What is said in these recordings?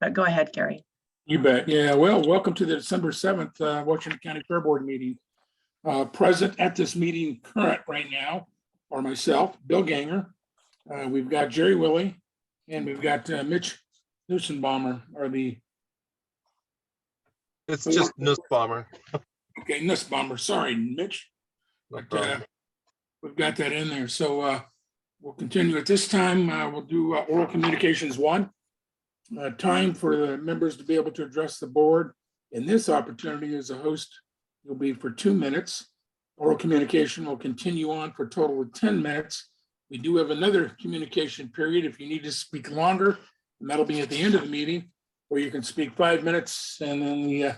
but go ahead, Gary. You bet. Yeah, well, welcome to the December 7th Washington County Fair Board meeting. Present at this meeting current right now are myself, Bill Ganger. We've got Jerry Willie, and we've got Mitch Nussbaum are the. It's just Nussbaumer. Okay, Nussbaum. Sorry, Mitch. No But problem. we've got that in there. So we'll continue at this time. We'll do oral communications 1. Time for the members to be able to address the board. In this opportunity as a host, you'll be for 2 minutes. Oral communication will continue on for a total of 10 minutes. We do have another communication period if you need to speak longer, and that'll be at the end of the meeting, or you can speak 5 minutes, and then the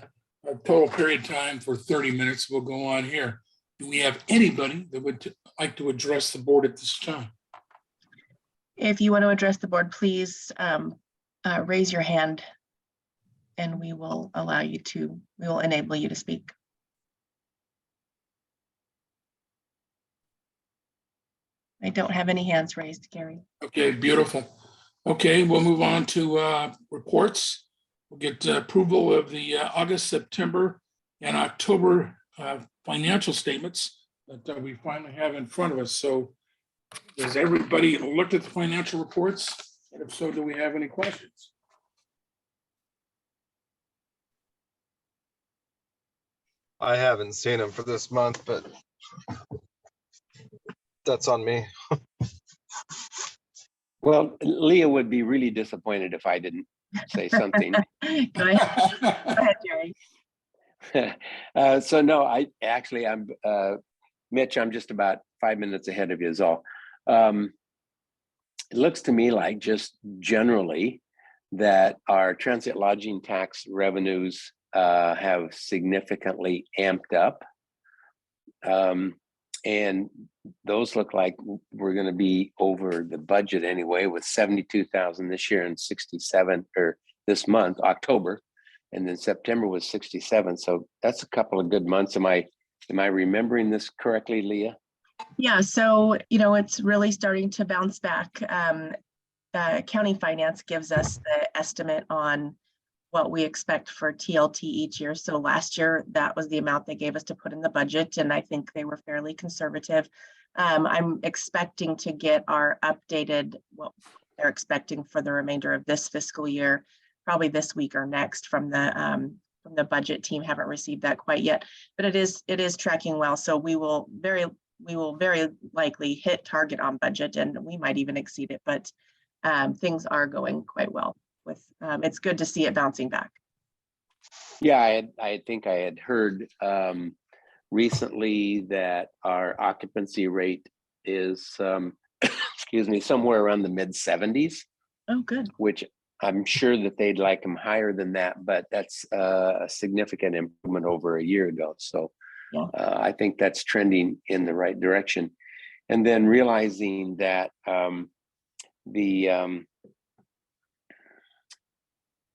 total period time for 30 minutes will go on here. Do we have anybody that would like to address the board at this time? If you want to address the board, please raise your hand and we will enable you to speak. I don't have any hands raised, Gary. Okay, beautiful. Okay, we'll move on to reports. We'll get approval of the August, September, and October financial statements that we finally have in front of us. So has everybody looked at the financial reports? And if so, do we have any questions? I haven't seen them for this month, but that's on me. Well, Leah would be really disappointed if I didn't say something. Go ahead. Go ahead, Jerry. So no, I'm Mitch, I'm just about 5 minutes ahead of you is all. It looks to me like just generally that our transit lodging tax revenues have significantly amped up. And those look like we're going to be over the budget anyway, with 72,000 this year and 67 or this month, October, and then September was 67. So that's a couple of good months. Am I remembering this correctly, Leah? Yeah, so it's really starting to bounce back. County Finance gives us the estimate on what we expect for TLT each year. So last year, that was the amount they gave us to put in the budget, and I think they were fairly conservative. I'm expecting to get our updated, what they're expecting for the remainder of this fiscal year, probably this week or next from the budget team. Haven't received that quite yet, but it is tracking well. So we will very likely hit target on budget, and we might even exceed it, but things are going quite well. It's good to see it bouncing back. Yeah, I think I had heard recently that our occupancy rate is, excuse me, somewhere around the mid-70s. Oh, good. Which I'm sure that they'd like them higher than that, but that's a significant improvement over a year ago. So yeah. I think that's trending in the right direction. And then realizing that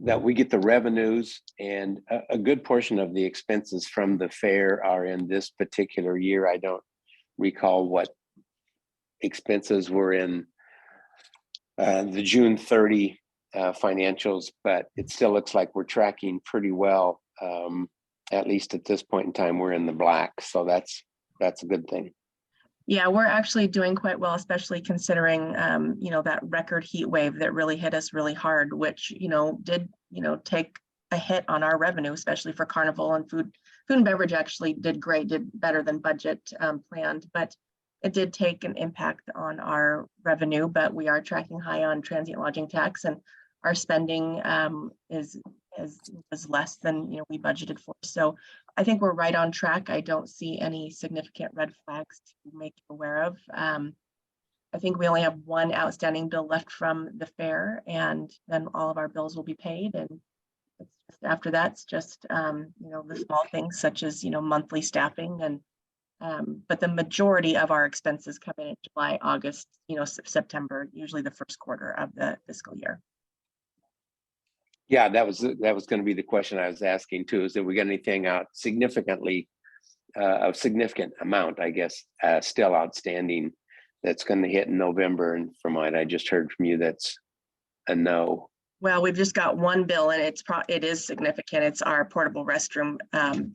that we get the revenues, and a good portion of the expenses from the fair are in this particular year. I don't recall what expenses were in the June 30 financials, but it still looks like we're tracking pretty well. At least at this point in time, we're in the black. So that's a good thing. Yeah, we're actually doing quite well, especially considering, that record heat wave that really hit us really hard, which, did, take a hit on our revenue, especially for Carnival, and food and beverage actually did great, did better than budget planned, but it did take an impact on our revenue. But we are tracking high on transient lodging tax, and our spending is less than we budgeted for. So I think we're right on track. I don't see any significant red flags to make you aware of. I think we only have one outstanding bill left from the fair, and then all of our bills will be paid. And it's just, after that's just the small things such as monthly staffing, and but the majority of our expenses come in July, August, September, usually the first quarter of the fiscal year. Yeah, that was going to be the question I was asking too. Is that we got anything out significantly, a significant amount, I guess, still outstanding that's going to hit in November? And from what I just heard from you, that's a no. Well, we've just got one bill and it is significant. It's our portable restroom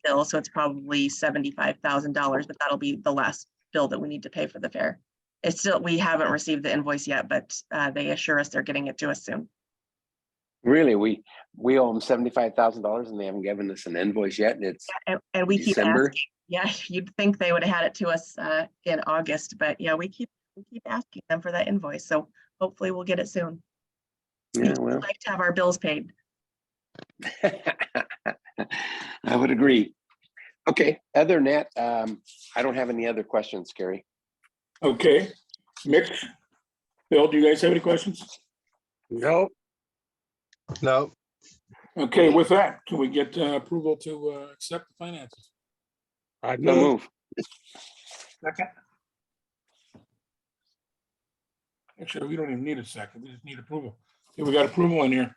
bill, so it's probably $75,000, but that'll be the last bill that we need to pay for the fair. It's still, we haven't received the invoice yet, but they assure us they're getting it to us soon. Really, we owe them $75,000 and they haven't given us an invoice yet, and it's And we keep December. asking. Yeah, you'd think they would have had it to us in August, but yeah, we keep asking them for that invoice. So hopefully we'll get it soon. Yeah, We'd well, like to have our bills paid. I would agree. Okay, other than that, I don't have any other questions, Gary. Okay, Mitch, Bill, do you guys have any questions? No. No, Okay, with that, can we get approval to accept the finances? I No move. Second. Actually, we don't even need a second, we just need approval. Okay, we got approval in here.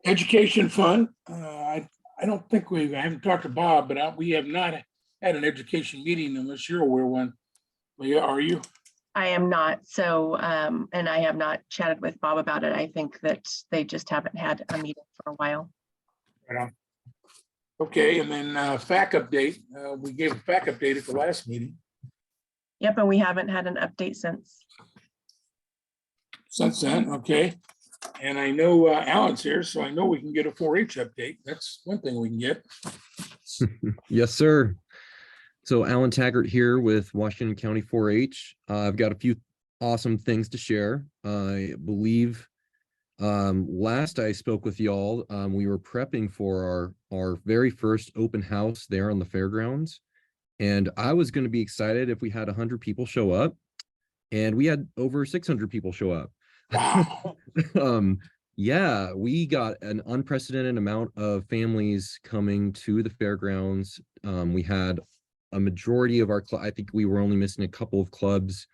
Education fund, I don't think I haven't talked to Bob, but we have not had an education meeting unless you're aware one. Leah, are you? I am not. So, and I have not chatted with Bob about it. I think that they just haven't had a meeting for a while. Right on. Okay, and then FAC update, we gave a FAC update at the last meeting. Yep, and we haven't had an update since. Since then, okay. And I know Alan's here, so I know we can get a 4-H update. That's one thing we can get. Yes, sir. So Alan Taggart here with Washington County 4-H. I've got a few awesome things to share. I believe last I spoke with y'all, we were prepping for our very first open house there on the fairgrounds. And I was going to be excited if we had 100 people show up. And we had over 600 people show up. Wow. Yeah, we got an unprecedented amount of families coming to the fairgrounds. We had a majority of our I think we were only missing a couple of clubs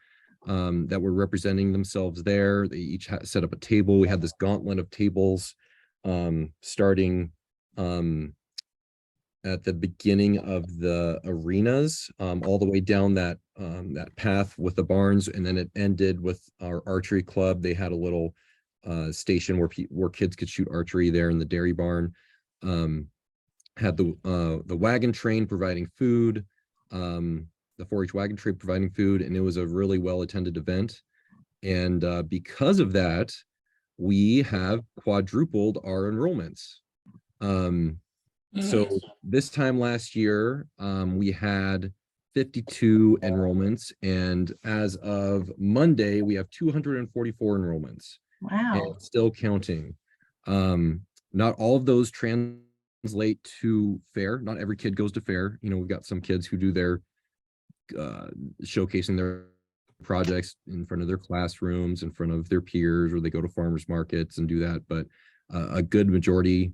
that were representing themselves there. They each set up a table. We had this gauntlet of tables starting at the beginning of the arenas, all the way down that path with the barns, and then it ended with our archery club. They had a little station where kids could shoot archery there in the dairy barn. Had the wagon train providing food, the 4-H wagon train providing food, and it was a really well attended event. And because of that, we have quadrupled our enrollments. So this time last year, we had 52 enrollments, and as of Monday, we have 244 enrollments. Wow. And still counting. Not all of those translate to fair. Not every kid goes to fair. You know, we've got some kids who do their showcasing their projects in front of their classrooms, in front of their peers, or they go to farmers markets and do that. But a good majority,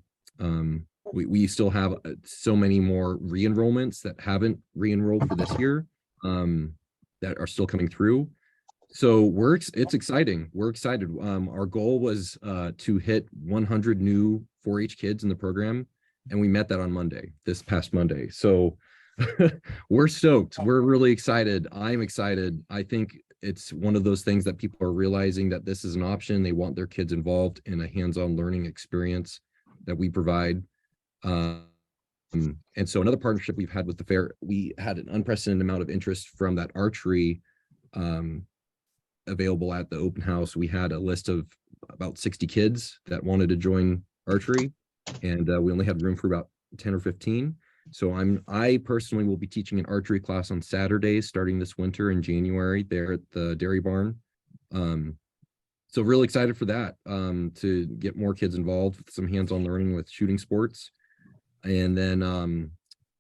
we still have so many more re-enrollments that haven't re-enrolled for this year that are still coming through. So it's exciting. We're excited. Our goal was to hit 100 new 4-H kids in the program, and we met that on this past Monday. So we're stoked. We're really excited. I'm excited. I think it's one of those things that people are realizing that this is an option. They want their kids involved in a hands-on learning experience that we provide. And so another partnership we've had with the fair, we had an unprecedented amount of interest from that archery available at the open house. We had a list of about 60 kids that wanted to join archery, and we only had room for about 10 or 15. So I personally will be teaching an archery class on Saturdays starting this winter in January there at the dairy barn. So really excited for that, to get more kids involved with some hands-on learning with shooting sports. And then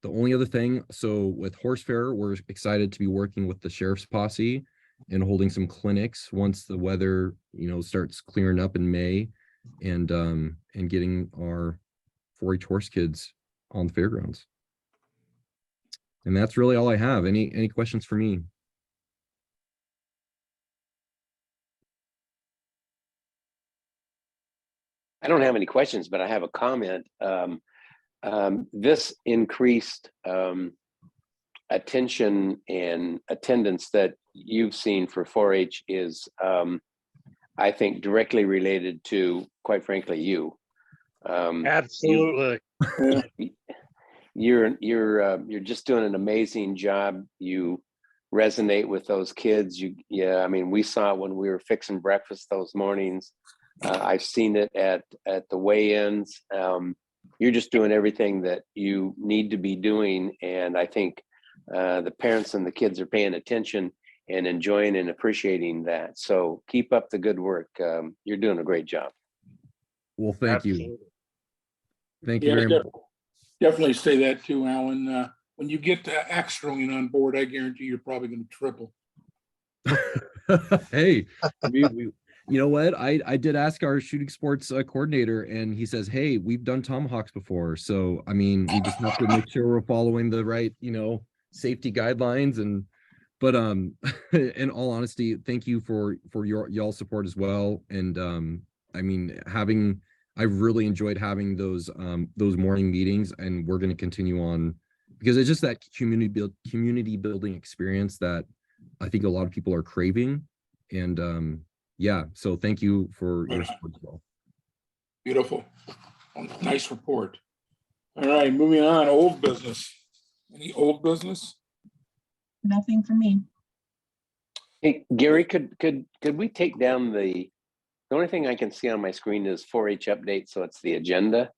the only other thing, so with Horse Fair, we're excited to be working with the Sheriff's Posse and holding some clinics once the weather, starts clearing up in May, and getting our 4-H horse kids on the fairgrounds. And that's really all I have. Any questions for me? I don't have any questions, but I have a comment. This increased attention and attendance that you've seen for 4-H is, I think, directly related to, quite frankly, you. Absolutely. You're just doing an amazing job. You resonate with those kids. I mean, we saw it when we were fixing breakfast those mornings. I've seen it at the weigh-ins. You're just doing everything that you need to be doing, and I think the parents and the kids are paying attention and enjoying and appreciating that. So keep up the good work. You're doing a great job. Well, thank you. Absolutely. Thank you Yeah, very much. definitely say that too, Alan. When you get the Axtron on board, I guarantee you're probably going to triple. Hey, you know what? I did ask our shooting sports coordinator, and he says, "Hey, we've done tomahawks before, so I mean, we just have to make sure we're following the right, safety guidelines." And but in all honesty, thank you for y'all support as well. And I mean, I've really enjoyed having those morning meetings, and we're going to continue on because it's just that community building experience that I think a lot of people are craving. And yeah, so thank you for your support as well. Beautiful. Nice report. All right, moving on. Old business. Any old business? Nothing for me. Hey, Gary, could we take down the only thing I can see on my screen is 4-H update, so it's the agenda.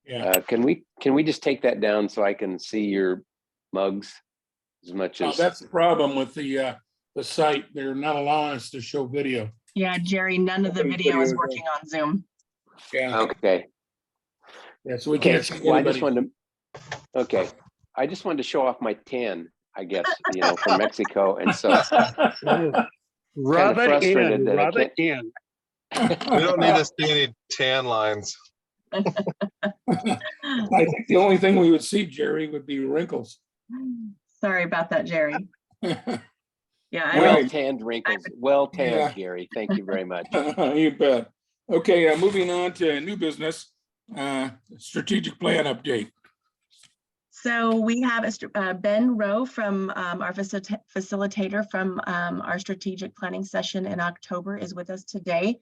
Yeah. Can we just take that down so I can see your mugs as much as That's the problem with the site. They're not allowing us to show video. Yeah, Jerry, none of the Nobody video is video, working on Zoom. Yeah. okay. Yeah. So we Okay. can't see Well, anybody. I just wanted to show off my tan, I guess, from Mexico, and so Rub it frustrated in, that I rub it in. We don't need to see any tan lines. I think the only thing we would see, Jerry, would be wrinkles. Sorry about that, Jerry. Yeah, well tanned wrinkles. Well tanned, Yeah. Gary. Thank you very much. You bet. Okay, moving on to new business, strategic plan update. So we have Ben Rowe from our facilitator from our strategic planning session in October is with us today.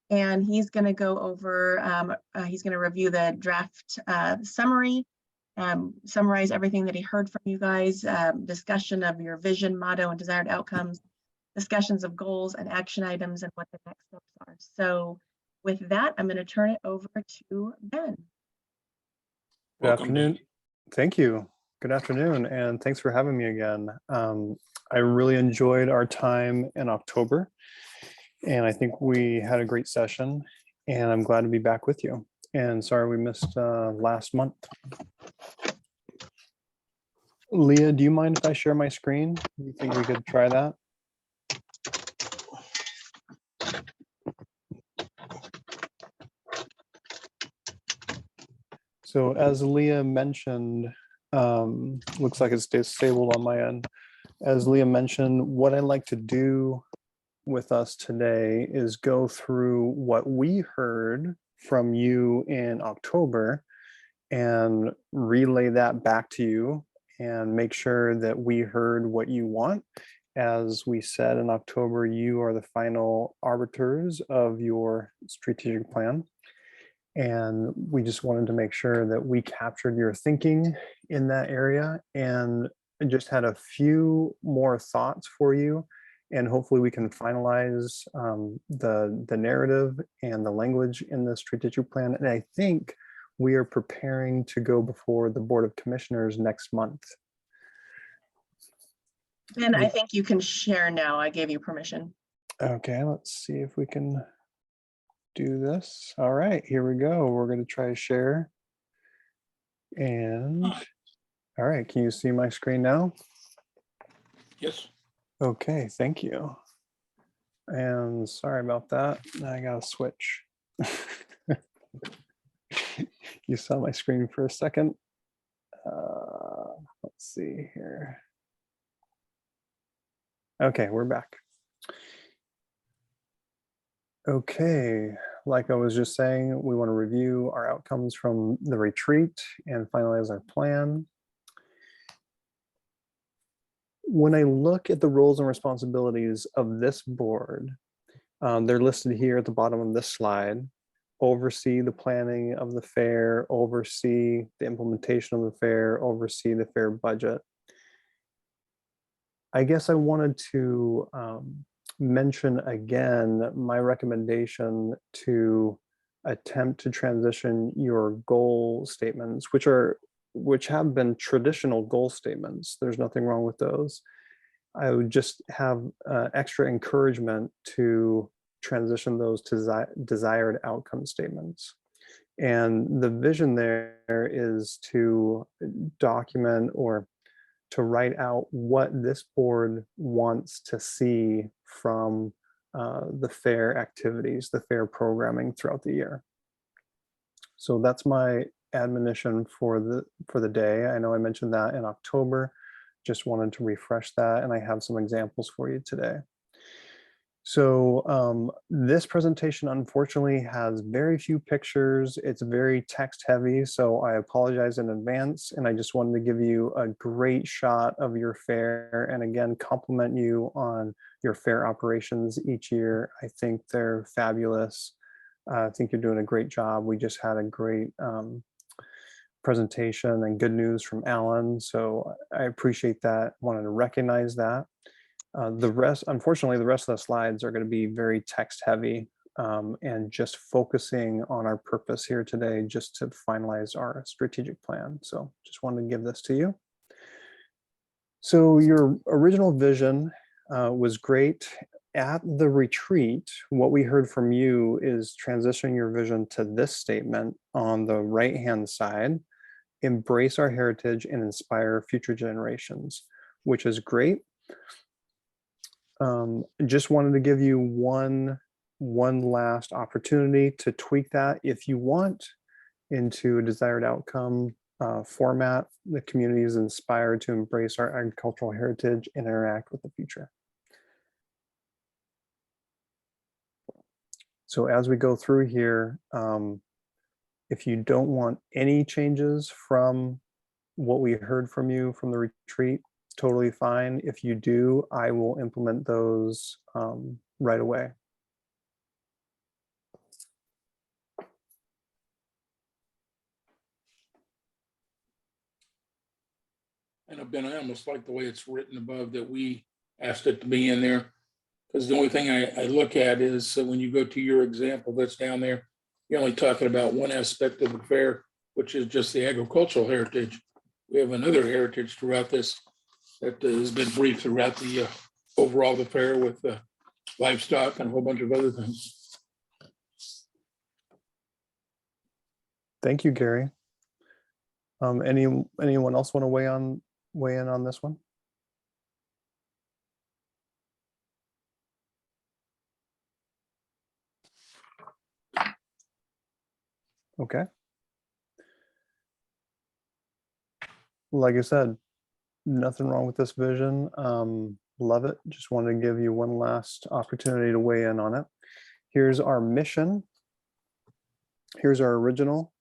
And he's going to go over, he's going to review the draft summary, summarize everything that he heard from you guys, discussion of your vision, motto, and desired outcomes, discussions of goals and action items, and what the next steps are. So with that, I'm going to turn it over to Ben. Good Welcome, afternoon. Ben. Thank you. Good afternoon, and thanks for having me again. I really enjoyed our time in October, and I think we had a great session, and I'm glad to be back with you. And sorry we missed last month. Leah, do you mind if I share my screen? Do you think we could try that? So as Leah mentioned, looks like it's disabled on my end. As Leah mentioned, what I'd like to do with us today is go through what we heard from you in October and relay that back to you and make sure that we heard what you want. As we said in October, you are the final arbiters of your strategic plan. And we just wanted to make sure that we captured your thinking in that area and just had a few more thoughts for you. And hopefully we can finalize the narrative and the language in the strategic plan. And I think we are preparing to go before the Board of Commissioners next month. Ben, I think you can share now. I gave you permission. Okay, let's see if we can do this. All right, here we go. We're going to try to share. And all right, can you see my screen now? Yes. Okay, thank you. And sorry about that. I gotta switch. You saw my screen for a second. Let's see here. Okay, we're back. Okay, like I was just saying, we want to review our outcomes from the retreat and finalize our plan. When I look at the roles and responsibilities of this board, they're listed here at the bottom of this slide. oversee the planning of the fair, oversee the implementation of the fair, oversee the fair budget. I guess I wanted to mention again my recommendation to attempt to transition your goal statements, which have been traditional goal statements. There's nothing wrong with those. I would just have extra encouragement to transition those to desired outcome statements. And the vision there is to document or to write out what this board wants to see from the fair activities, the fair programming throughout the year. So that's my admonition for the day. I know I mentioned that in October, just wanted to refresh that, and I have some examples for you today. So this presentation unfortunately has very few pictures. It's very text heavy, so I apologize in advance. And I just wanted to give you a great shot of your fair, and again, compliment you on your fair operations each year. I think they're fabulous. I think you're doing a great job. We just had a great presentation and good news from Alan, so I appreciate that. Wanted to recognize that. Unfortunately, the rest of the slides are going to be very text heavy and just focusing on our purpose here today, just to finalize our strategic plan. So just wanted to give this to you. So your original vision was great. At the retreat, what we heard from you is transition your vision to this statement on the right-hand side: embrace our heritage and inspire future generations, which is great. Just wanted to give you one last opportunity to tweak that if you want into a desired outcome format. The community is inspired to embrace our agricultural heritage and interact with the future. So as we go through here, if you don't want any changes from what we heard from you from the retreat, totally fine. If you do, I will implement those right away. And Ben, I almost like the way it's written above that we asked it to be in there. Because the only thing I look at is when you go to your example that's down there, you're only talking about one aspect of the fair, which is just the agricultural heritage. We have another heritage throughout this that has been briefed throughout the overall the fair with livestock and a whole bunch of other things. Thank you, Gary. Anyone else want to weigh in on this one? Okay. Like I said, nothing wrong with this vision. Love it. Just wanted to give you one last opportunity to weigh in on it. Here's our mission. Here's our original.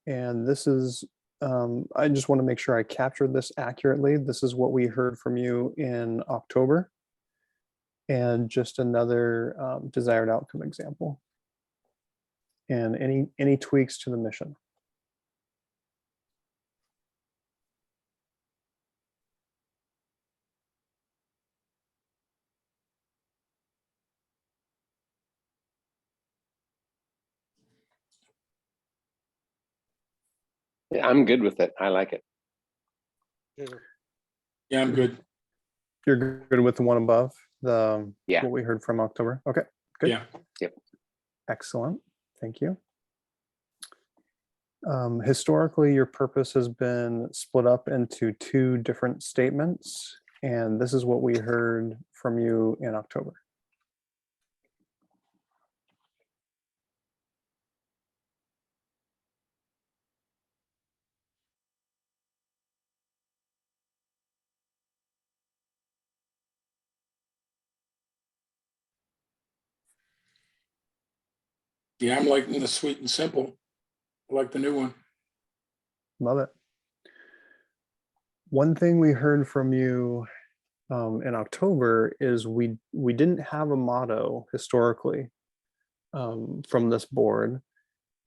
And this is, I just want to make sure I captured this accurately. This is what we heard from you in October. And just another desired outcome example. And any tweaks to the mission. Yeah, I'm good with it. I like it. Yeah, I'm good. You're good with the one above, Yeah. what we heard from October. Okay, good. Yeah. Yep. Excellent. Thank you. Historically, your purpose has been split up into two different statements, and this is what we heard from you in October. Yeah, I'm liking the sweet and simple. I like the new one. Love it. One thing we heard from you in October is we didn't have a motto historically from this board.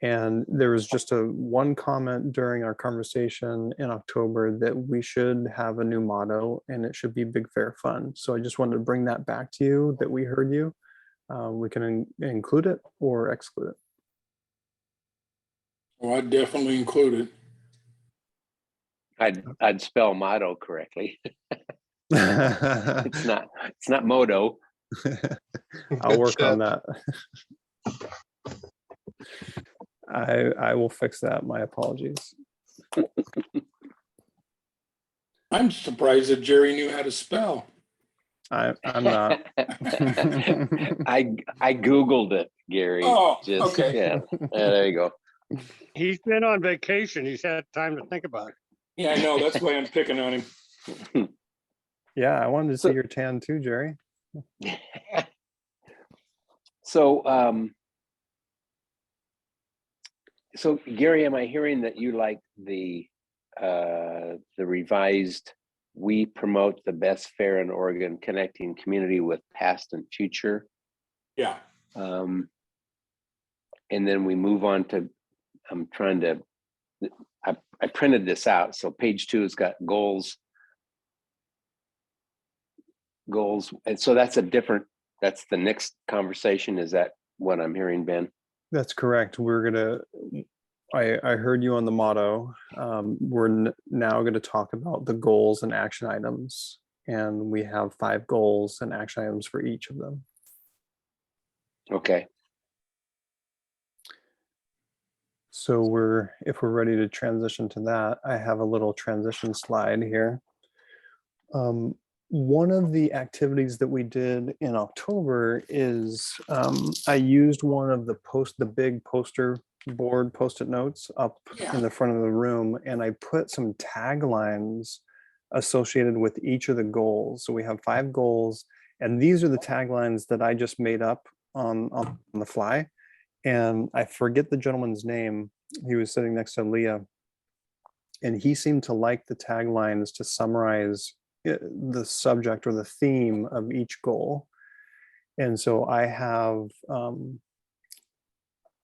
And there was just one comment during our conversation in October that we should have a new motto, and it should be big, fair, fun. So I just wanted to bring that back to you, that we heard you. We can include it or exclude it. Oh, I'd definitely include it. I'd spell motto correctly. It's not moto. I'll work Good on job. that. I will fix that. My apologies. I'm surprised that Jerry knew how to spell. I'm not. I Googled it, Gary. Oh, Just, okay. yeah. There you go. He's been on vacation. He's had time to think about it. Yeah, I know. That's why I'm picking on him. Yeah, I wanted to see So- your tan too, Jerry. So, so Gary, am I hearing that you like the revised, we promote the best fair in Oregon, connecting community with past and future? Yeah. And then we move on to, I'm trying to, I printed this out. So page 2 has got goals. And so that's that's the next conversation. Is that what I'm hearing, Ben? That's correct. I heard you on the motto. We're now going to talk about the goals and action items. And we have 5 goals and action items for each of them. Okay. So if we're ready to transition to that, I have a little transition slide here. One of the activities that we did in October is I used one of the big poster board post-it notes up in the front of the room, and I put some taglines associated with each of the goals. So we have 5 goals, and these are the taglines that I just made up on the fly. And I forget the gentleman's name. He was sitting next to Leah, and he seemed to like the taglines to summarize the subject or the theme of each goal. And so I have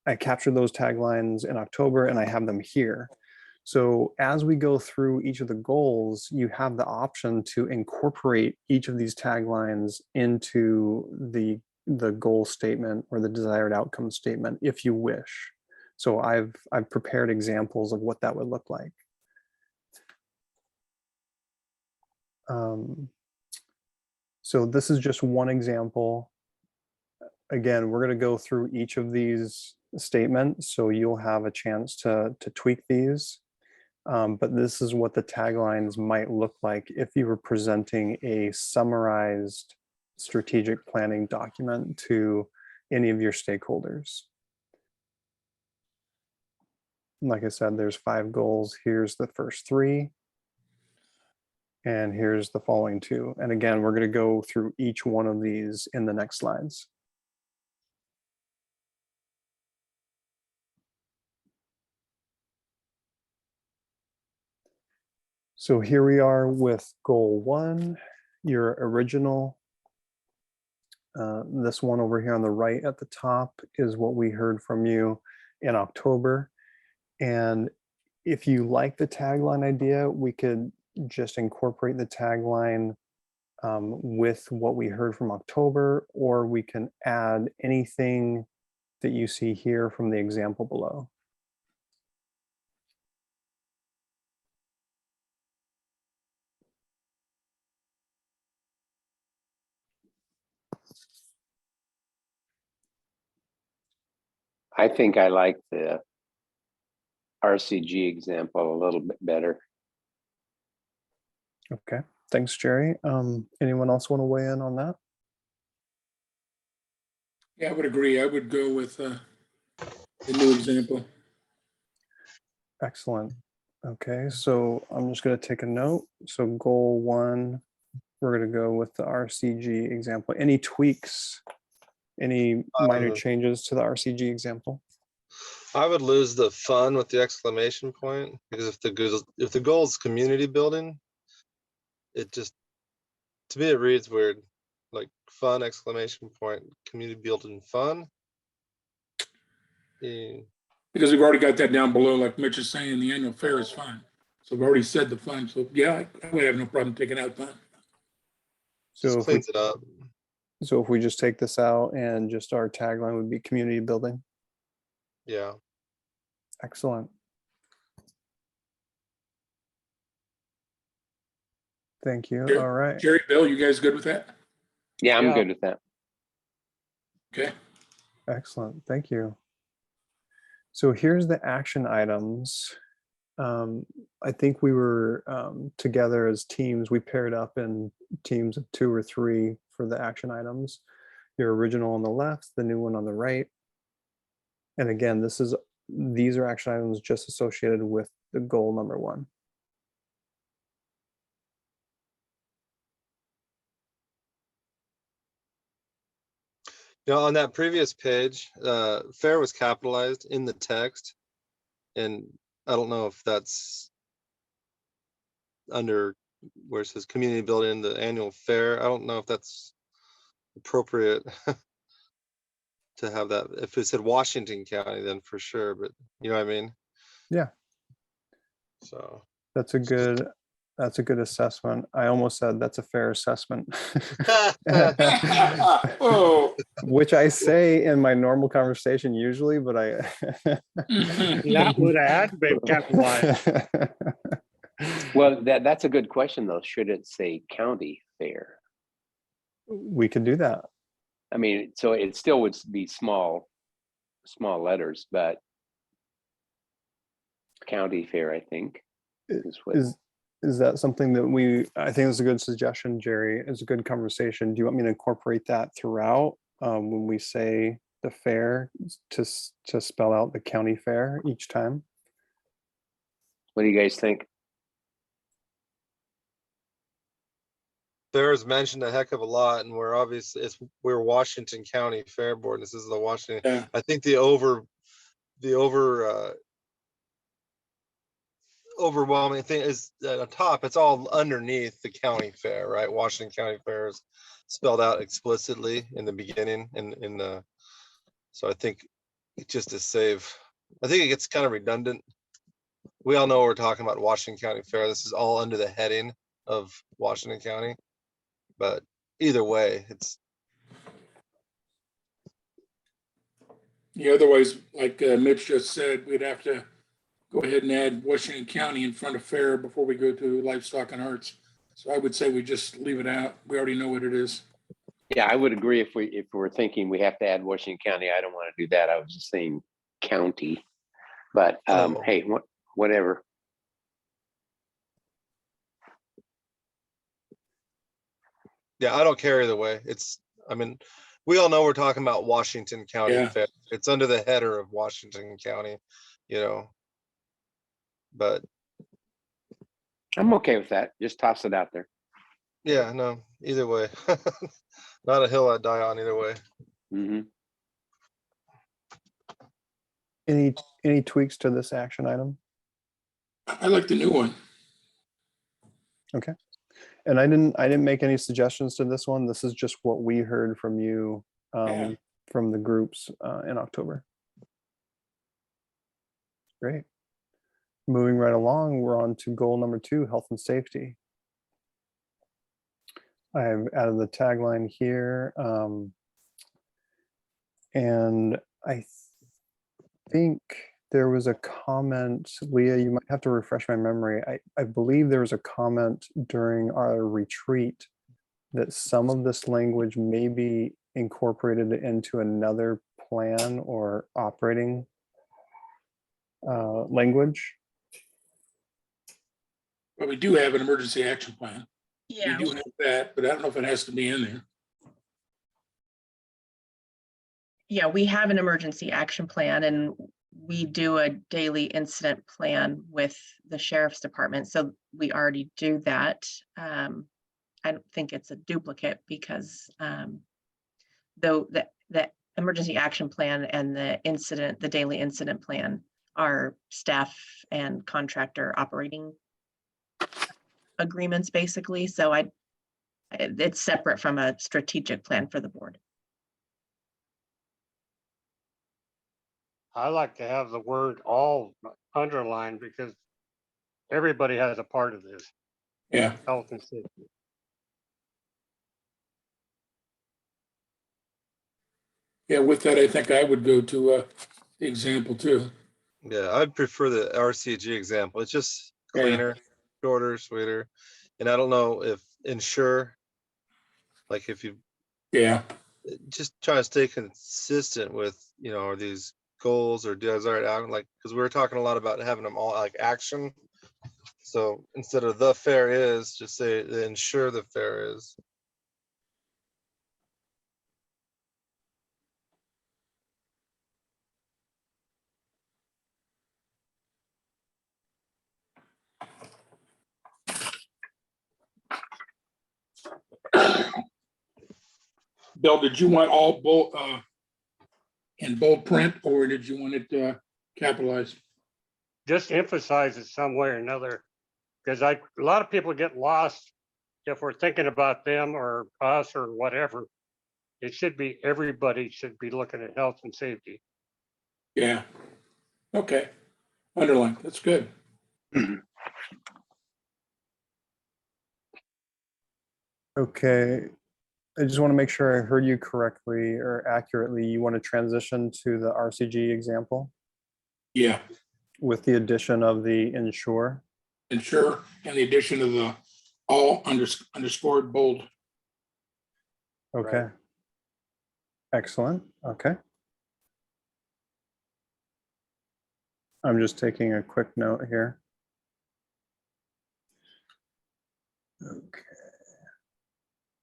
I captured those taglines in October, and I have them here. So as we go through each of the goals, you have the option to incorporate each of these taglines into the goal statement or the desired outcome statement if you wish. So I've prepared examples of what that would look like. So this is just one example. Again, we're going to go through each of these statements, so you'll have a chance to tweak these. But this is what the taglines might look like if you were presenting a summarized strategic planning document to any of your stakeholders. Like I said, there's 5 goals. Here's the first 3. And here's the following 2. And again, we're going to go through each one of these in the next slides. So here we are with goal 1, your original. This one over here on the right at the top is what we heard from you in October. And if you like the tagline idea, we could just incorporate the tagline with what we heard from October, or we can add anything that you see here from the example below. I think I like the RCG example a little bit better. Okay, thanks, Jerry. Anyone else want to weigh in on that? Yeah, I would agree. I would go with the new example. Excellent. Okay, so I'm just going to take a note. So goal 1, we're going to go with the RCG example. Any tweaks, any minor changes to the RCG example? I would lose the fun with the exclamation point, because if the goal is community building, it just, to me, it reads weird. Like fun exclamation point, community building fun. Because we've already got that down below, like Mitch is saying, the annual fair is fun. So we've already said the fun. So yeah, I would have no problem taking out fun. Just So if we, cleans it up. so if we just take this out and just our tagline would be community building. Yeah. Excellent. Thank you. Sure. All right. Jerry, Bill, you guys good with that? Yeah, I'm Yeah. good with that. Okay. Excellent. Thank you. So here's the action items. I think we were together as teams. We paired up in teams of 2 or 3 for the action items. Your original on the left, the new one on the right. And again, these are action items just associated with the goal number 1. You know, on that previous page, fair was capitalized in the text. And I don't know if that's under where it says community building, the annual fair. I don't know if that's appropriate to have that. If it said Washington County, then for sure, but you know what I mean? Yeah. So. That's a good assessment. I almost said that's a fair assessment. Oh. Which I say in my normal conversation usually, but I That would have been capitalized. Well, that's a good question though. Should it say county fair? We could do that. I mean, so it still would be small letters, but county fair, I think. Is what, Is that something that I think is a good suggestion, Jerry. It's a good conversation. Do you want me to incorporate that throughout when we say the fair to spell out the county fair each time? what do you guys think? Fair is mentioned a heck of a lot, and we're obviously we're Washington County Fair Board. This is the Washington. Yeah. I think the overwhelming thing is at the top. It's all underneath the county fair, right? Washington County Fair is spelled out explicitly in the beginning, in the. So I think it just to save. I think it gets kind of redundant. We all know we're talking about Washington County Fair. This is all under the heading of Washington County. But either way, it's. Yeah, otherwise, like Mitch just said, we'd have to go ahead and add Washington County in front of fair before we go to livestock and arts. So I would say we just leave it out. We already know what it is. Yeah, I would agree if we're thinking we have to add Washington County. I don't want to do that. I was just saying county, but Oh. hey, whatever. Yeah, I don't care either way. I mean, we all know we're talking about Washington County Yeah. Fair. It's under the header of Washington County, you know. But I'm okay with that. Just toss it out there. yeah, no, either way. Not a hill I'd die on either way. Mhm. Any tweaks to this action item? I like the new one. And I didn't make any suggestions to this one. This is just what we heard from you Yeah. from the groups in October. Great. Moving right along, we're on to goal number 2, health and safety. I have added the tagline here. And I think there was a comment, Leah, you might have to refresh my memory. I believe there was a comment during our retreat that some of this language may be incorporated into another plan or operating language. But we do have an emergency action plan. Yeah. We do have that, but I don't know if it has to be in there. Yeah, we have an emergency action plan and we do a daily incident plan with the sheriff's department. So we already do that. I don't think it's a duplicate because though the emergency action plan and the daily incident plan are staff and contractor operating agreements basically. So it's separate from a strategic plan for the board. I like to have the word all underlined because everybody has a part of this, Yeah, health and safety. yeah, with that, I think I would go to the example too. Yeah, I'd prefer the RCG example. It's just Yeah. cleaner, shorter, sweeter. And I don't know if ensure, like if you Yeah, just try to stay consistent with, you know, are these goals or desired outcome, like, because we were talking a lot about having them all like action. So instead of the fair is, just say the ensure the fair is. Bill, did you want all bold, in bold print, or did you want it capitalized? Just emphasize it some way or another, because a lot of people get lost if we're thinking about them or us or whatever. It should be, everybody should be looking at health and safety. Yeah. Okay. Underline. That's good. Okay, I just want to make sure I heard you correctly or accurately. You want to transition to the RCG example Yeah. with the addition of the ensure? Ensure, and the addition of the all underscored bold. Okay. Right. Excellent. Okay. I'm just taking a quick note here. Okay.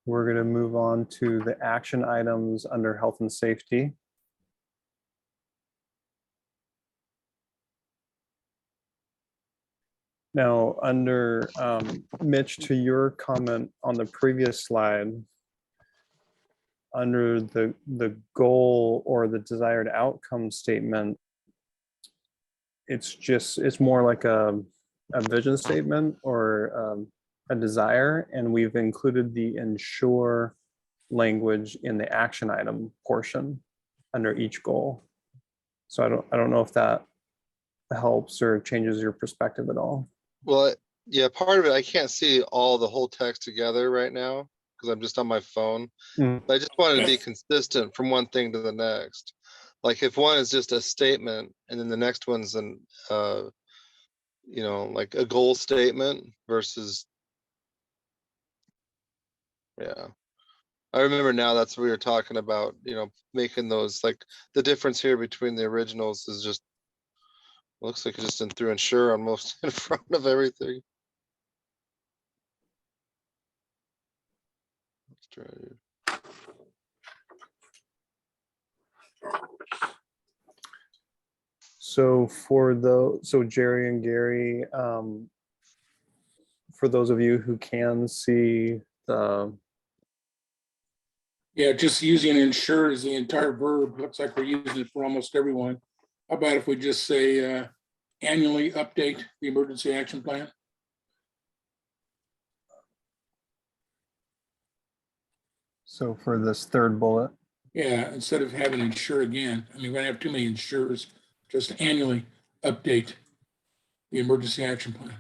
We're going to move on to the action items under health and safety. Now, under Mitch, to your comment on the previous slide, under the goal or the desired outcome statement, it's more like a vision statement or a desire, and we've included the ensure language in the action item portion under each goal. So I don't know if that helps or changes your perspective at all. Well, yeah, part of it, I can't see all the whole text together right now because I'm just on my phone. Mm. But I just wanted to be consistent from one thing to the next. Like if one is just a statement and then the next one's an, you know, like a goal statement versus, yeah. I remember now that's what we were talking about, you know, making those, like the difference here between the originals is just, looks like it just threw ensure on most in front of everything. Let's try to- So so Jerry and Gary, for those of you who can see the, Yeah, just using ensure as the entire verb. Looks like we're using it for almost everyone. How about if we just say annually update the emergency action plan? so for this third bullet, Yeah, instead of having ensure again. I mean, we're gonna have too many ensures. Just annually update the emergency action plan.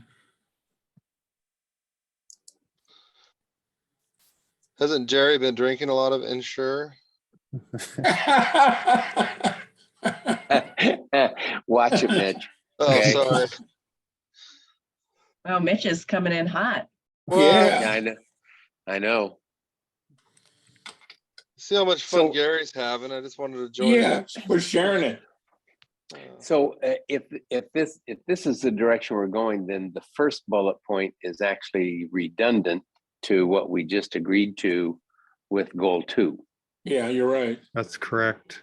Hasn't Jerry been drinking a lot of ensure? Watch it, Mitch. Oh, Okay. sorry. Well, Mitch is coming in hot. Well, Yeah, I know. I know. see how much fun So- Gary's having. I just wanted to join Yeah, in. we're sharing it. So if this is the direction we're going, then the first bullet point is actually redundant to what we just agreed to with goal 2. Yeah, you're right. that's correct.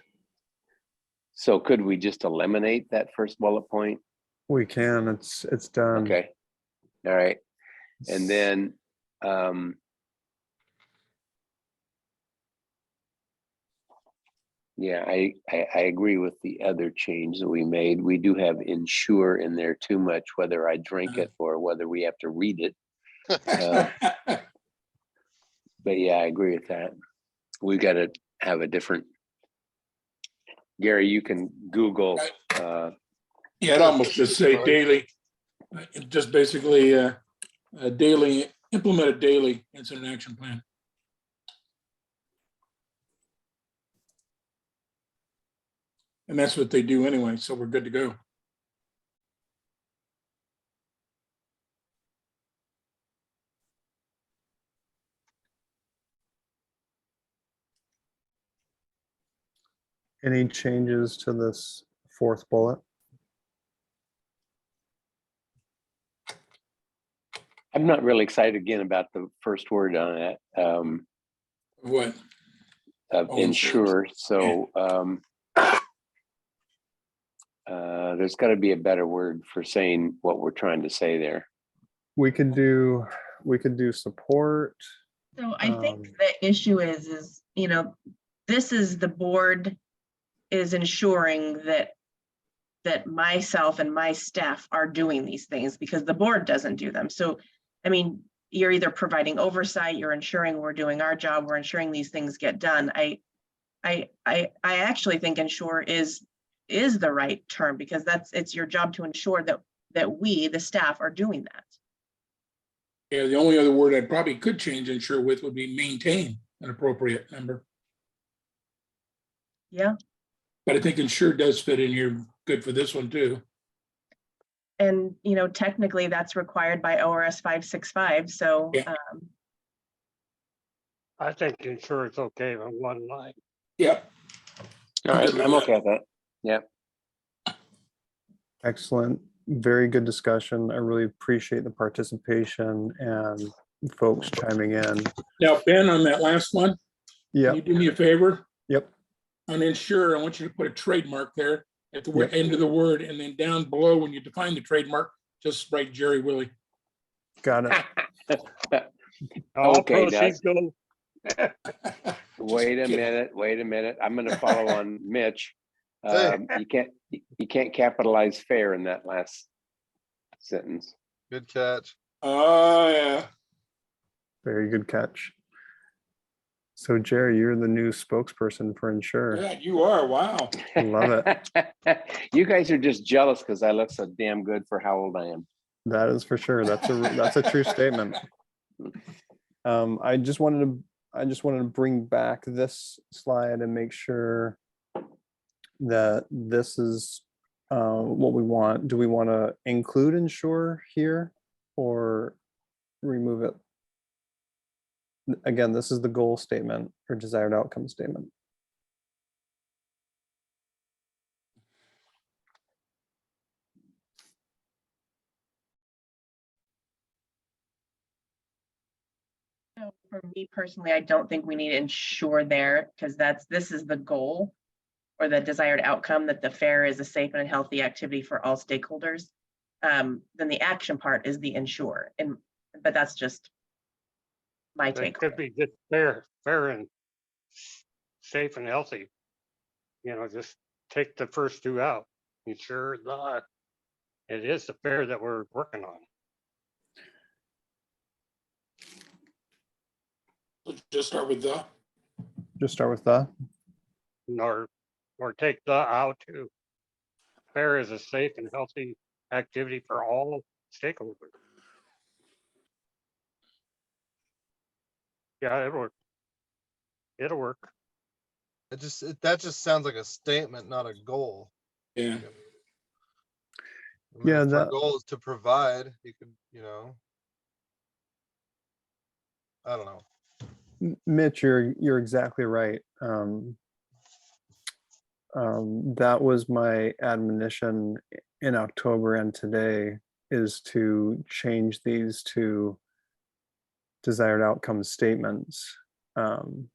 So could we just eliminate that first bullet point? We can, it's done. Okay. All right. And then yeah, I agree with the other change that we made. We do have ensure in there too much, whether I drink it or whether we have to read it. But yeah, I agree with that. We got to have a different. Gary, you can Google Yeah, I'd almost just say daily, just basically a daily, implement a daily incident action plan. And that's what they do anyway, so we're good to go. Any changes to this fourth bullet? I'm not really excited again about the first word on it, What? of Oh, ensure. So there's got to be a better word for saying what we're trying to say there. We could do support. So I think Um, the issue is, you know, this is the board is ensuring that myself and my staff are doing these things because the board doesn't do them. So, I mean, you're either providing oversight, you're ensuring we're doing our job, we're ensuring these things get done. I actually think ensure is the right term because it's your job to ensure that we, the staff, are doing that. Yeah, the only other word I probably could change ensure with would be maintain an appropriate number. Yeah. But I think ensure does fit in here good for this one too. And, you know, technically that's required by ORS 565. So, Yeah. I think insurance okay on one line. Yep. All right, Good with I'm that. okay with that. Yeah. Excellent. Very good discussion. I really appreciate the participation and folks chiming in. Now, Ben, on that last one, can you Yep, do me a favor? yep, On ensure, I want you to put a trademark there at the Yep. end of the word, and then down below, when you define the trademark, just write Jerry Willie. got it. All Okay, proceeds go. Wait a kidding. minute. I'm going to follow on Mitch. Hey. You can't capitalize fair in that last sentence. Good catch. Oh, yeah. Very good catch. So Jerry, you're the new spokesperson for Ensure. Yeah, you are. Wow. Love it. You guys are just jealous because I look so damn good for how old I am. That is for sure. That's a true statement. I just wanted to bring back this slide and make sure that this is what we want. Do we want to include Ensure here or remove it? Again, this is the goal statement or desired outcome statement. So for me personally, I don't think we need to ensure there because this is the goal or the desired outcome that the fair is a safe and healthy activity for all stakeholders. Then the action part is the ensure, but that's just my It take. could be just fair and safe and healthy. You know, just take the first two out. Ensure that it is the fair that we're working on. Let's just start with the. Just start with the. Or take the out too. Fair is a safe and healthy activity for all stakeholders. Yeah, it'll work. It'll work. That just sounds like a statement, not a goal. Yeah. Yeah, if our that- goal is to provide, you could, I don't know. Mitch, you're exactly right. That was my admonition in October and today is to change these to desired outcome statements. And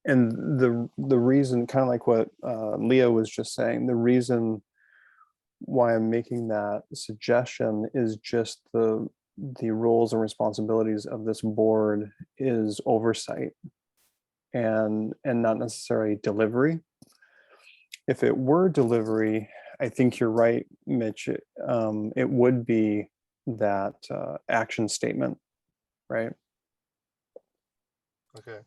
the reason, kind of like what Leo was just saying, the reason why I'm making that suggestion is just the roles and responsibilities of this board is oversight and not necessarily delivery. If it were delivery, I think you're right, Mitch. It would be that action statement, right? Okay.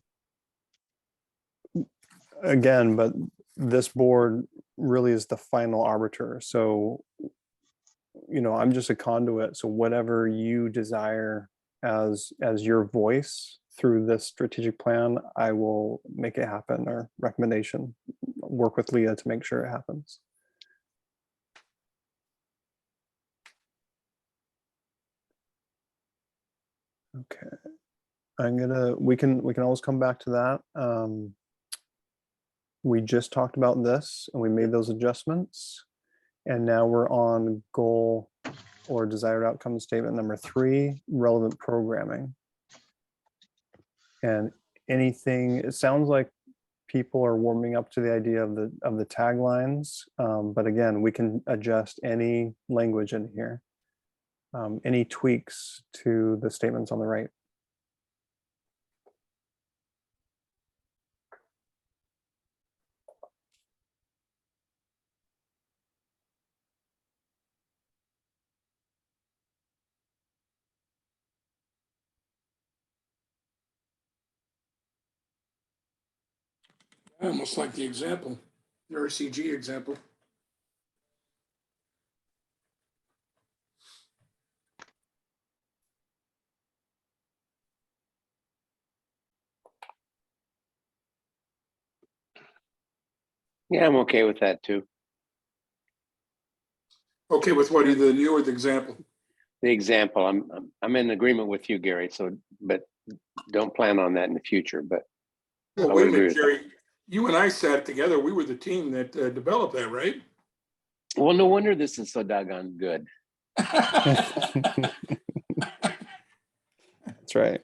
Again, but this board really is the final arbiter. So, you know, I'm just a conduit. So whatever you desire as your voice through this strategic plan, I will make it happen, or recommendation, work with Leah to make sure it happens. Okay. We can always come back to that. We just talked about this and we made those adjustments. And now we're on goal or desired outcome statement number 3, relevant programming. And anything, it sounds like people are warming up to the idea of the taglines. But again, we can adjust any language in here, any tweaks to the statements on the right. I almost like the example, the RCG example. Yeah, I'm okay with that too. Okay, with what, either the new or the example? The example, I'm in agreement with you, Gary. So, but don't plan on that in the future. But Well, I wait would a agree minute, with that. Jerry. You and I sat together. We were the team that developed that, right? Well, no wonder this is so doggone good. That's right.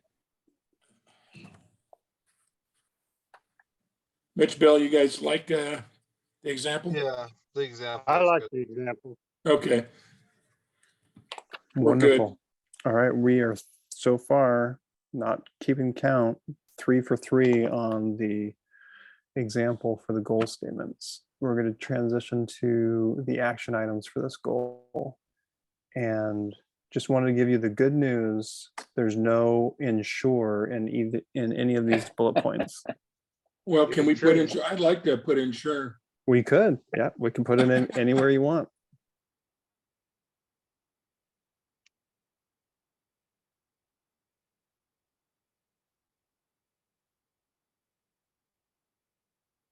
Mitch, Bill, you guys like the example? Yeah, the example. I is like good. the example. Okay, We're good. Wonderful. All right, we are so far not keeping count, 3 for 3 on the example for the goal statements. We're going to transition to the action items for this goal. And just wanted to give you the good news. There's no ensure in any of these bullet points. well, can we put in, I'd like to put in sure. We could, yeah, we can put it in anywhere you want.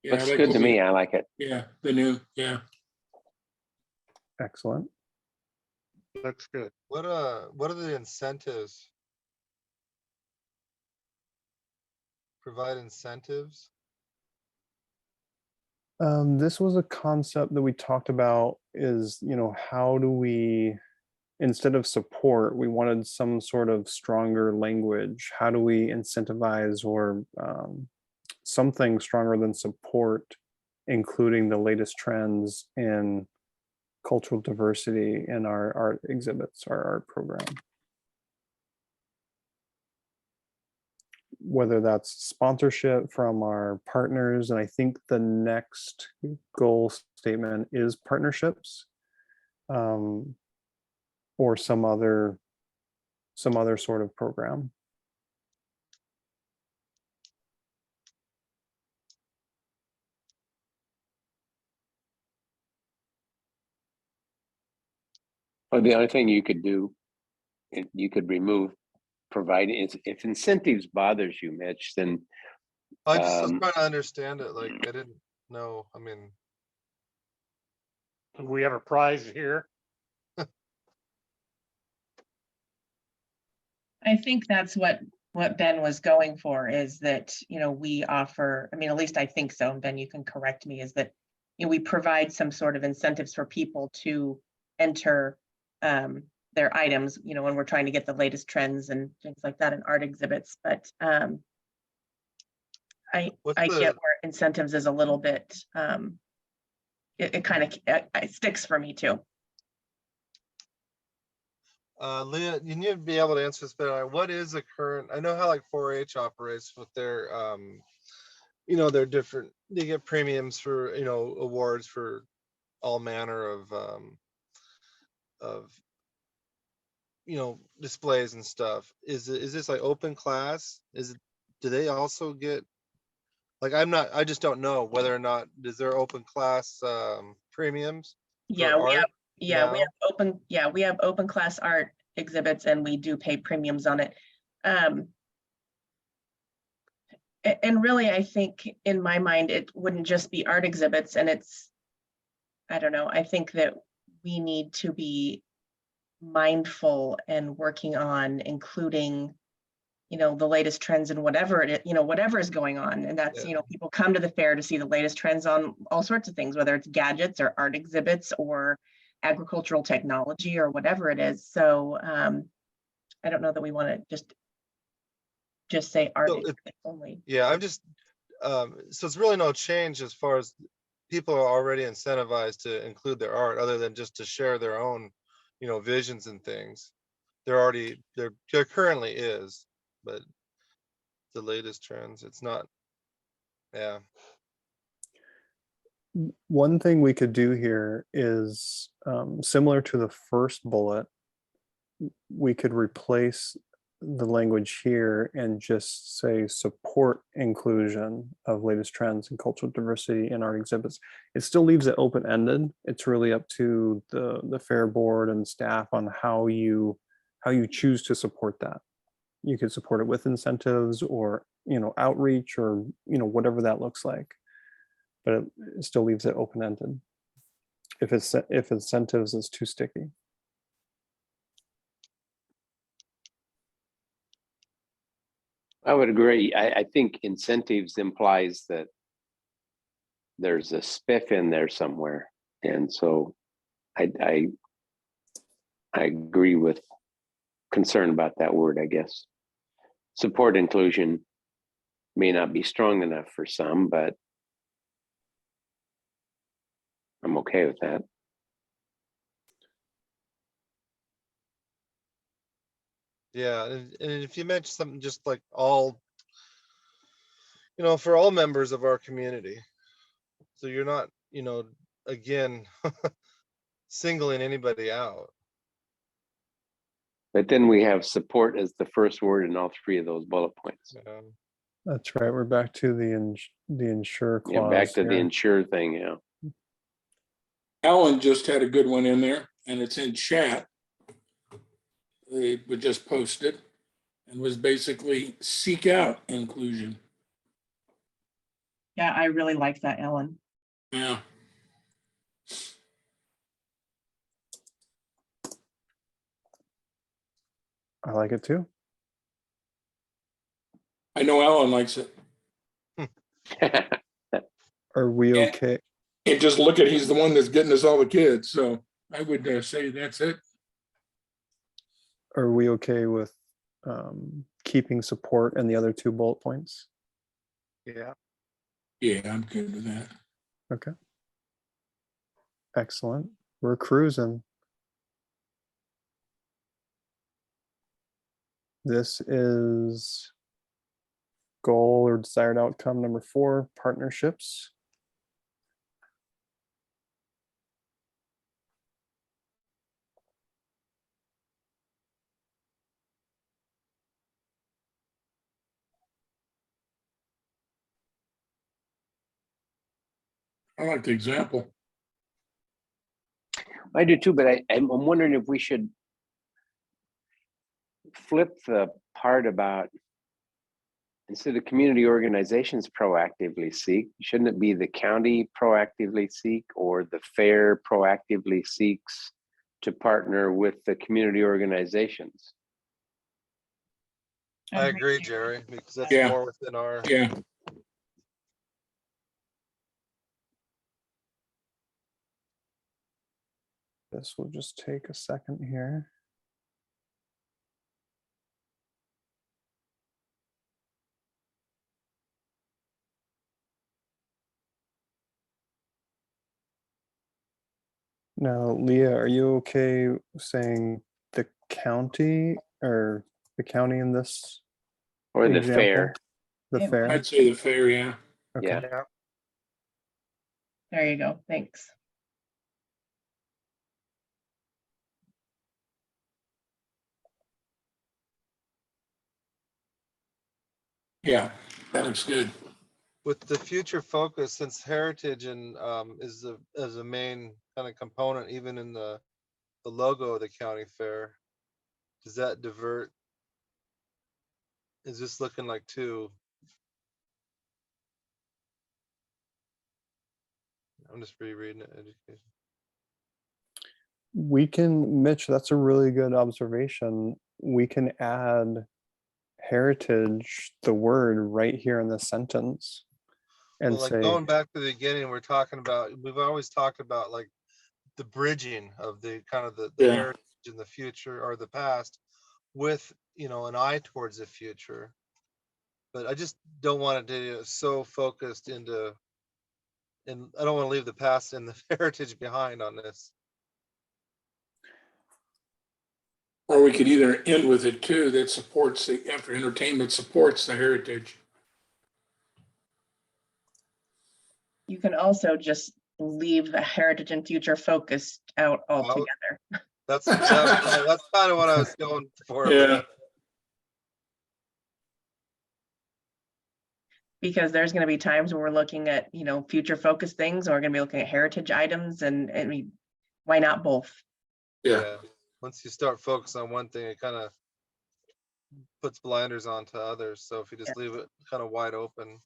Yeah, I Looks like good what to we- me. I like it. Yeah, the new, yeah. Excellent. Looks good. What are the incentives? Provide incentives? This was a concept that we talked about is, you know, how do we, instead of support, we wanted some sort of stronger language. How do we incentivize or something stronger than support, including the latest trends in cultural diversity in our art exhibits, our art program? Whether that's sponsorship from our partners, and I think the next goal statement is partnerships, or some other sort of program. Or the other thing you could do, you could remove providing, if incentives bothers you, Mitch, then I'm trying to understand it. Like, I didn't know. I mean, Do we have a prize here? I think that's what Ben was going for, is that, you know, we offer, I mean, at least I think so, and Ben, you can correct me, is that, you know, we provide some sort of incentives for people to enter their items, you know, when we're trying to get the latest trends and things like that in art exhibits. But I get where incentives is a little bit, it kind of it sticks for me too. Leah, you need to be able to answer this better. What is the current, I know how like 4-H operates with their, you know, they're different, they get premiums for, you know, awards for all manner of, you know, displays and stuff. Is this like open class? Do they also get Like, I just don't know whether or not, is there open class premiums? Yeah, we art have, now? we have open class art exhibits and we do pay premiums on it. And really, I think in my mind, it wouldn't just be art exhibits and I don't know, I think that we need to be mindful and working on including, the latest trends and whatever whatever is going on. And that's, Yeah. people come to the fair to see the latest trends on all sorts of things, whether it's gadgets or art exhibits or agricultural technology or whatever it is. So I don't know that we want to just say art So exhibits only. Yeah, I'm just, so it's really no change as far as people are already incentivized to include their art, other than just to share their own, visions and things. There currently is, but the latest trends, it's not, yeah. One thing we could do here is similar to the first bullet, we could replace the language here and just say support inclusion of latest trends and cultural diversity in art exhibits. It still leaves it open-ended. It's really up to the fair board and staff on how you choose to support that. You could support it with incentives or outreach or whatever that looks like, but it still leaves it open-ended if incentives is too sticky. I would agree. I think incentives implies that there's a spiff in there somewhere. And so I agree with concern about that word, I guess. Support inclusion may not be strong enough for some, but I'm okay with that. Yeah, and if you mention something just like all, for all members of our community, so you're not, again, singling anybody out. But then we have support as the first word in all three of those bullet points. That's right. We're back to the ensure clause. Yeah, back to the here. ensure thing, yeah. Alan just had a good one in there and it's in chat. They would just posted and was basically seek out inclusion. Yeah, I really like that, Ellen. Yeah. I like it too. I know Alan likes it. Are we Yeah. okay? And just look at, he's the one that's getting us all the kids. So I would say that's it. Are we okay with keeping support and the other two bullet points? Yeah. Yeah, I'm good with that. Okay. Excellent. We're cruising. This is goal or desired outcome number 4, partnerships. I like the example. I do too, but I'm wondering if we should flip the part about instead of community organizations proactively seek, shouldn't it be the county proactively seek or the fair proactively seeks to partner with the community organizations? I agree, Jerry, because that's Yeah. more within our. Yeah. This will just take a second here. Now, Leah, are you okay saying the county or the county in this Or the example? fair? The Yeah. fair? I'd say the fair, yeah. Okay. Yeah. There you go. Thanks. Yeah, that looks good. with the future focus, since heritage and is the as a main kind of component, even in the logo of the county fair, does that divert? Is this looking like two? I'm just rereading it. Education. We can, Mitch, that's a really good observation. We can add heritage, the word, right here in the sentence and Well, like say, going back to the beginning, we're talking about, we've always talked about like the bridging of the kind of the Yeah. heritage in the future or the past with, you know, an eye towards the future. But I just don't want it to get so focused into, and I don't want to leave the past and the heritage behind on this. Or we could either end with it too, that supports the, after entertainment supports the heritage. You can also just leave the heritage and future focused out altogether. That's kind of what I was going for. Yeah. But Because there's gonna be times when we're looking at, you know, future focused things, and we're gonna be looking at heritage items and why not both? Yeah. once you start focusing on one thing, it kind of puts blinders onto others. So if you just leave it kind of wide open.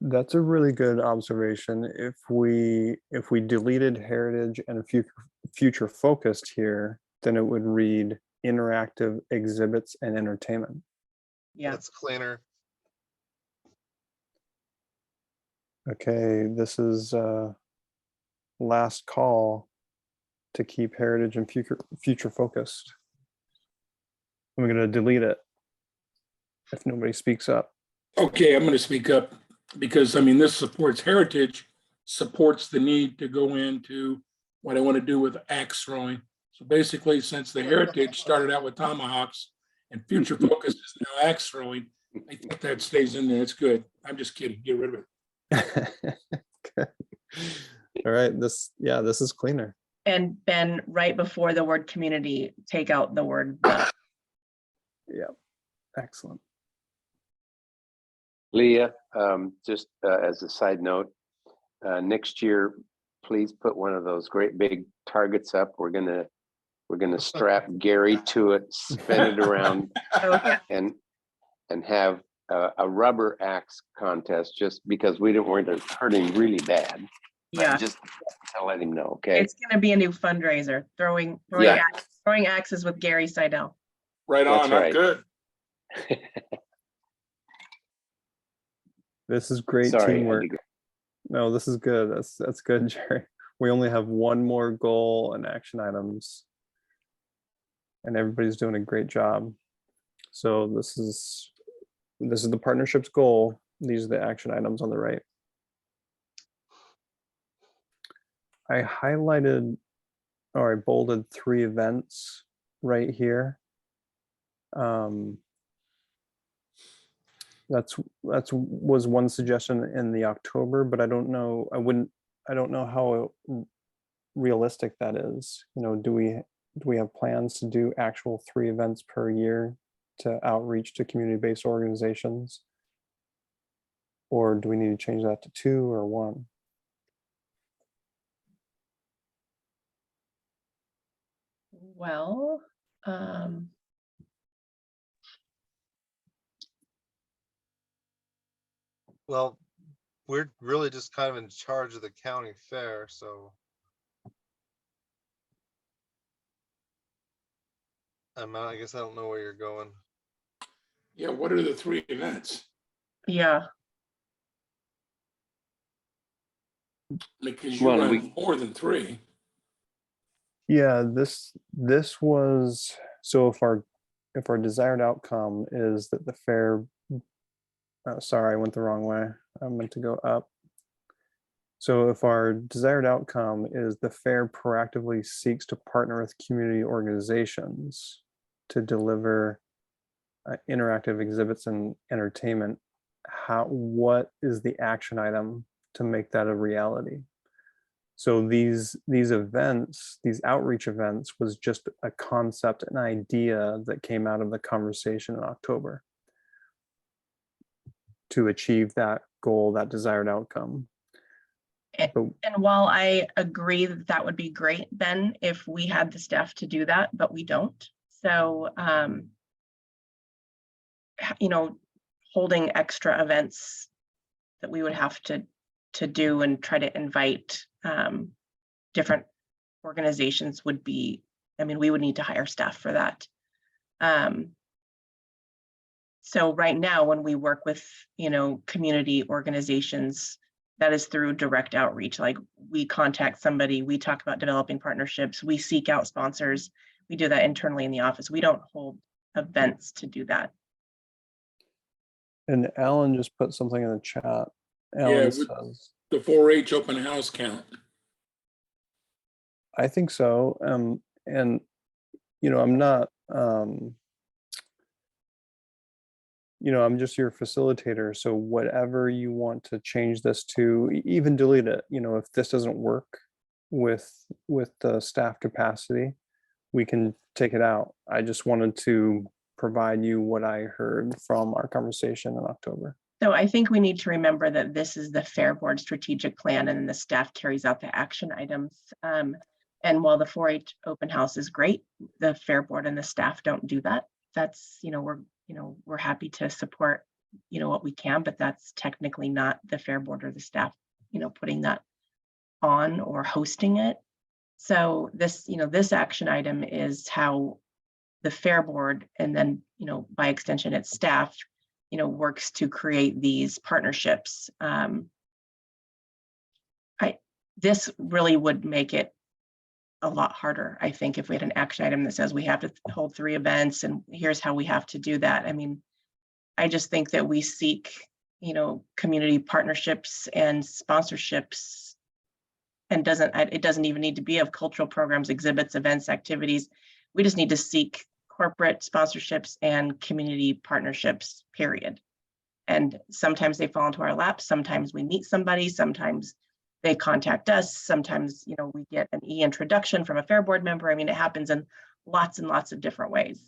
that's a really good observation. If we deleted heritage and future focused here, then it would read interactive exhibits and entertainment. Yeah, That's cleaner. Okay, this is last call to keep heritage and future focused. I'm gonna delete it if nobody speaks up. Okay, I'm going to speak up because I mean, this supports heritage, supports the need to go into what I want to do with axe throwing. So basically, since the heritage started out with tomahawks and future focus is now axe throwing, I think that stays in there. It's good. I'm just kidding. Get rid of it. Okay. All right, this is cleaner. and Ben, right before the word community, take out the word the. Yeah, excellent. Leah, just as a side note, next year, please put one of those great big targets up. We're gonna strap Gary to it, spin it around, Okay. and have a rubber axe contest, just because we weren't hurting really bad. But Yeah, just to let him know, okay? it's gonna be a new fundraiser, throwing Yeah. axes with Gary Seidel. Right That's on. I'm right. good. This is great Sorry, I teamwork. digress. No, this is good. That's good, Jerry. We only have one more goal and action items, and everybody's doing a great job. So this is the partnership's goal. These are the action items on the right. I highlighted, or I bolded 3 events right here. That's was one suggestion in the October, but I don't know. I don't know how realistic that is. You know, do we have plans to do actual 3 events per year to outreach to community-based organizations? Or do we need to change that to 2 or 1? Well, Well, we're really just kind of in charge of the county fair, so. I guess I don't know where you're going. Yeah. What are the 3 events? yeah, Because you Well, run more than 3. Yeah, this was, so if our desired outcome is that the fair, sorry, I went the wrong way. I meant to go up. So if our desired outcome is the fair proactively seeks to partner with community organizations to deliver interactive exhibits and entertainment, what is the action item to make that a reality? So these events, these outreach events, was just a concept, an idea that came out of the conversation in October. to achieve that goal, that desired outcome. And- But And while I agree that that would be great, Ben, if we had the staff to do that, but we don't. So, you know, holding extra events that we would have to do and try to invite different organizations would be, I mean, we would need to hire staff for that. So right now, when we work with, you know, community organizations, that is through direct outreach. Like we contact somebody, we talk about developing partnerships, we seek out sponsors. We do that internally in the office. We don't hold events to do that. and Alan just put something in the chat. Yeah, Alan with- says, The 4-H open house count. I think so. And you know, I'm not you know, I'm just your facilitator. So whatever you want to change this to, even delete it, you know, if this doesn't work with the staff capacity, we can take it out. I just wanted to provide you what I heard from our conversation in October. So I think we need to remember that this is the Fair Board strategic plan and then the staff carries out the action items. And while the 4-H open house is great, the Fair Board and the staff don't do that. That's, you know, we're happy to support, you know, what we can, but that's technically not the Fair Board or the staff, you know, putting that on or hosting it. So this, you know, this action item is how the Fair Board and then, you know, by extension, its staff, you know, works to create these partnerships. This really would make it a lot harder, I think, if we had an action item that says we have to hold 3 events and here's how we have to do that. I mean, I just think that we seek, you know, community partnerships and sponsorships, and it doesn't even need to be of cultural programs, exhibits, events, activities. We just need to seek corporate sponsorships and community partnerships, period. And sometimes they fall into our laps. Sometimes we meet somebody, sometimes they contact us. Sometimes, you know, we get an e-introduction from a Fair Board member. I mean, it happens in lots and lots of different ways.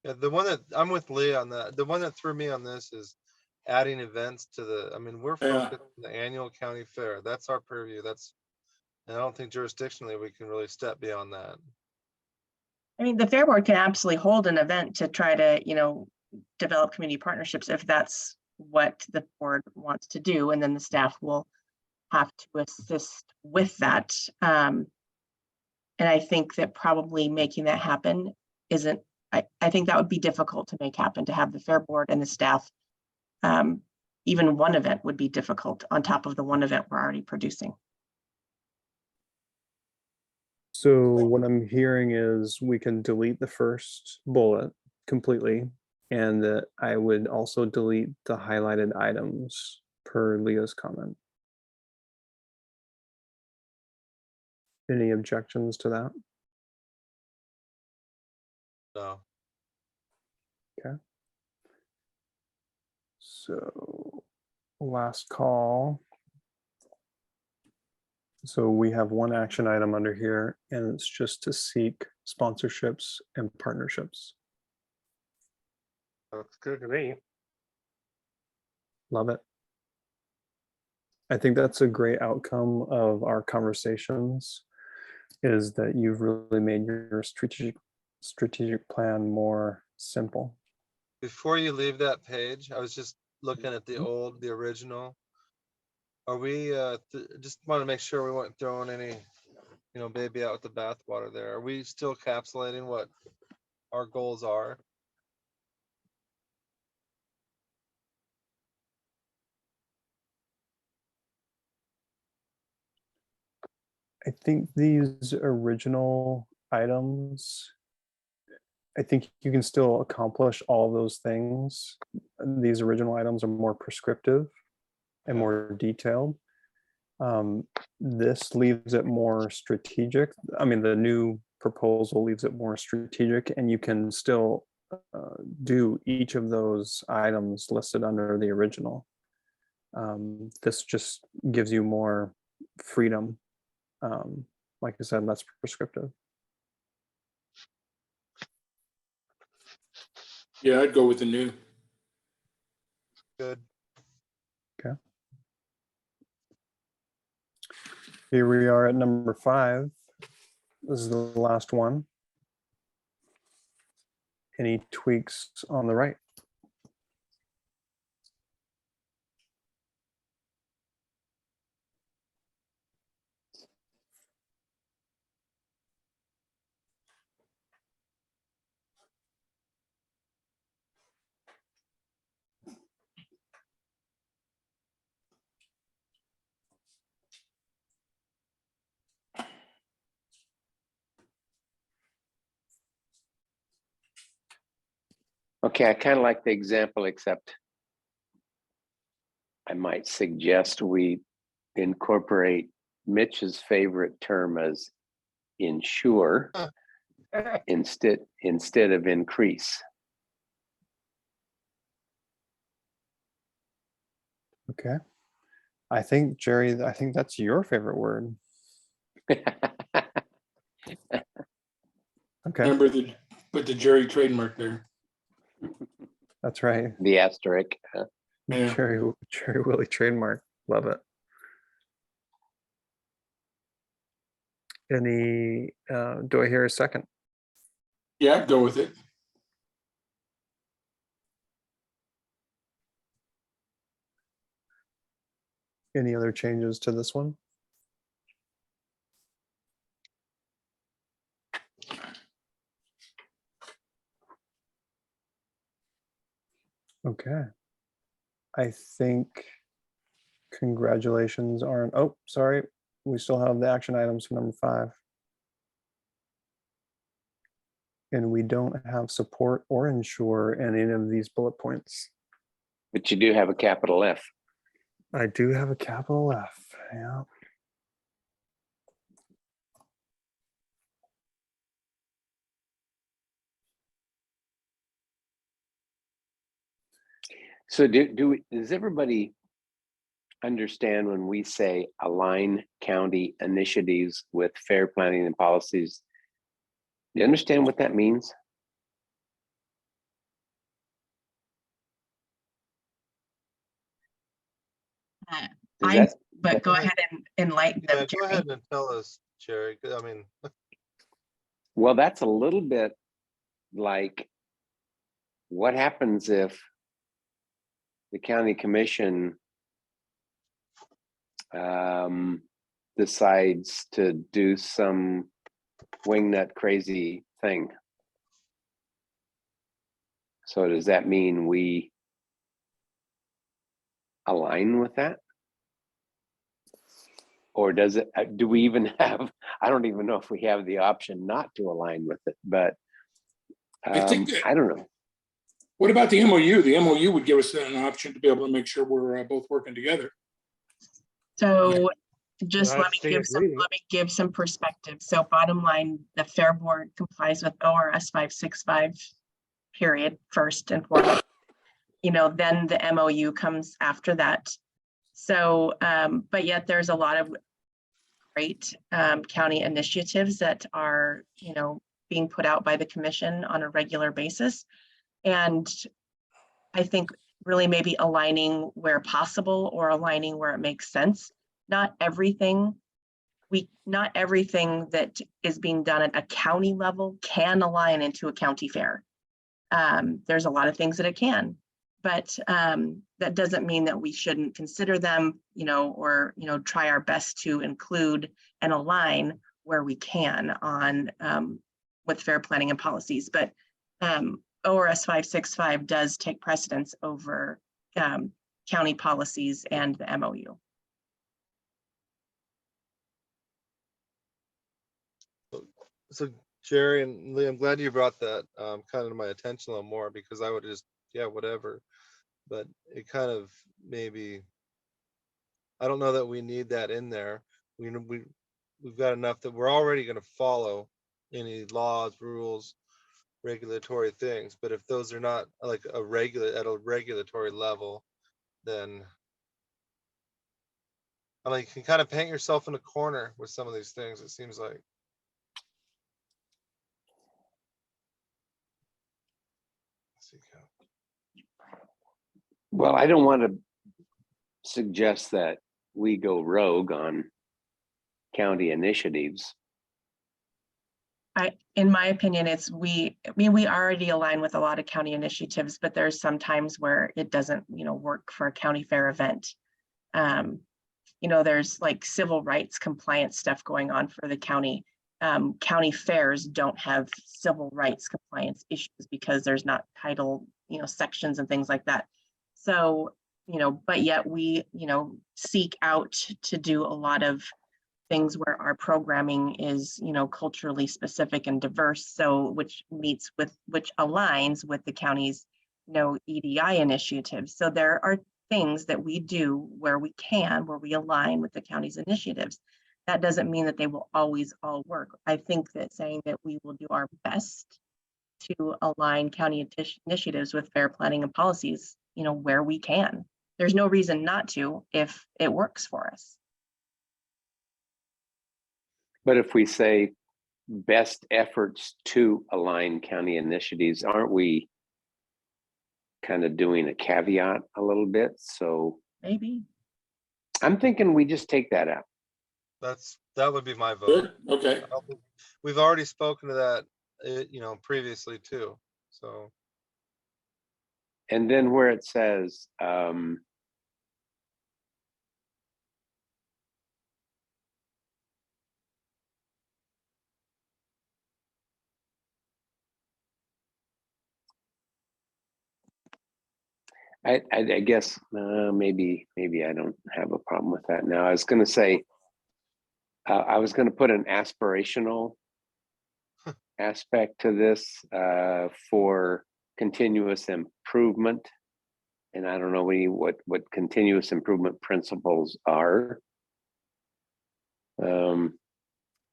Yeah, the one that I'm with Lee on that, the one that threw me on this is adding events to the, I mean, we're Yeah. focused on the annual county fair. That's our purview. And I don't think jurisdictionally we can really step beyond that. I mean, the Fair Board can absolutely hold an event to try to, you know, develop community partnerships if that's what the board wants to do, and then the staff will have to assist with that. And I think that probably making that happen isn't, I think that would be difficult to make happen, to have the Fair Board and the staff. Even one event would be difficult on top of the one event we're already producing. So what I'm hearing is we can delete the first bullet completely, and that I would also delete the highlighted items per Leah's comment. Any objections to that? No. So last call. So we have one action item under here, and it's just to seek sponsorships and partnerships. Looks good to me. Love it. I think that's a great outcome of our conversations, is that you've really made your strategic plan more simple. Before you leave that page, I was just looking at the original. Are we, just want to make sure we weren't throwing any, you know, baby out with the bathwater there. Are we still encapsulating what our goals are? I think these original items, I think you can still accomplish all those things. These original items are more prescriptive and more detailed. This leaves it more strategic. I mean, the new proposal leaves it more strategic, and you can still do each of those items listed under the original. This just gives you more freedom. Like I said, less prescriptive. Yeah, I'd go with the new. Good. Here we are at number 5. This is the last one. Any tweaks on the right? Okay, I kind of like the example, except I might suggest we incorporate Mitch's favorite term as ensure instead of increase. Okay. I think, Jerry, I think that's your favorite word. Okay, Remember the, put the Jerry trademark there. that's right. The asterisk. Yeah. Cherry Willie trademark. Love it. Any, do I hear a second? Yeah, I'd go with it. Any other changes to this one? Okay. I think congratulations are, oh, sorry. We still have the action items for number 5. And we don't have support or ensure in any of these bullet points. But you do have a capital F. I do have a capital F, yeah. So does everybody understand when we say align county initiatives with fair planning and policies? Do you understand what that means? Does I, that- but go ahead and enlighten Yeah, them, go Jerry. ahead and tell us, Jerry. 'Cause, I mean, Well, that's a little bit like what happens if the county commission decides to do some wingnut crazy thing. So does that mean we align with that? Or does it, do we even have, I don't even know if we have the option not to align with it, but I think that- I don't know. What about the MOU? The MOU would give us an option to be able to make sure we're both working together. So just That's the agreement. let me give some perspective. So bottom line, the Fair Board complies with ORS 565, period, first and foremost. Then the MOU comes after that. So, but yet there's a lot of great county initiatives that are, being put out by the commission on a regular basis. And I think really maybe aligning where possible or aligning where it makes sense. Not everything that is being done at a county level can align into a county fair. There's a lot of things that it can, but that doesn't mean that we shouldn't consider them, or try our best to include and align where we can on with fair planning and policies. But ORS 565 does take precedence over county policies and the MOU. so Jerry and Lee, I'm glad you brought that kind of to my attention a little more, because I would just, yeah, whatever. But it kind of maybe, I don't know that we need that in there. We've got enough that we're already going to follow any laws, rules, regulatory things. But if those are not like at a regulatory level, then I mean, you can kind of paint yourself in a corner with some of these things, it seems like. Well, I don't want to suggest that we go rogue on county initiatives. In my opinion, we already align with a lot of county initiatives, but there's some times where it doesn't, work for a county fair event. There's like civil rights compliance stuff going on for the county. County fairs don't have civil rights compliance issues because there's not title, sections and things like that. So, but yet we, seek out to do a lot of things where our programming is, culturally specific and diverse. So which aligns with the county's, EDI initiatives. So there are things that we do where we align with the county's initiatives. That doesn't mean that they will always all work. I think that saying that we will do our best to align county initiatives with fair planning and policies, where we can. There's no reason not to if it works for us. But if we say best efforts to align county initiatives, aren't we kind of doing a caveat a little bit? So Maybe. I'm thinking we just take that out. That would be my vote. Good, okay. We've already spoken to that, previously too, so. And then where it says, I guess maybe I don't have a problem with that now. I was going to say, I was going to put an aspirational aspect to this for continuous improvement. And I don't know what continuous improvement principles are.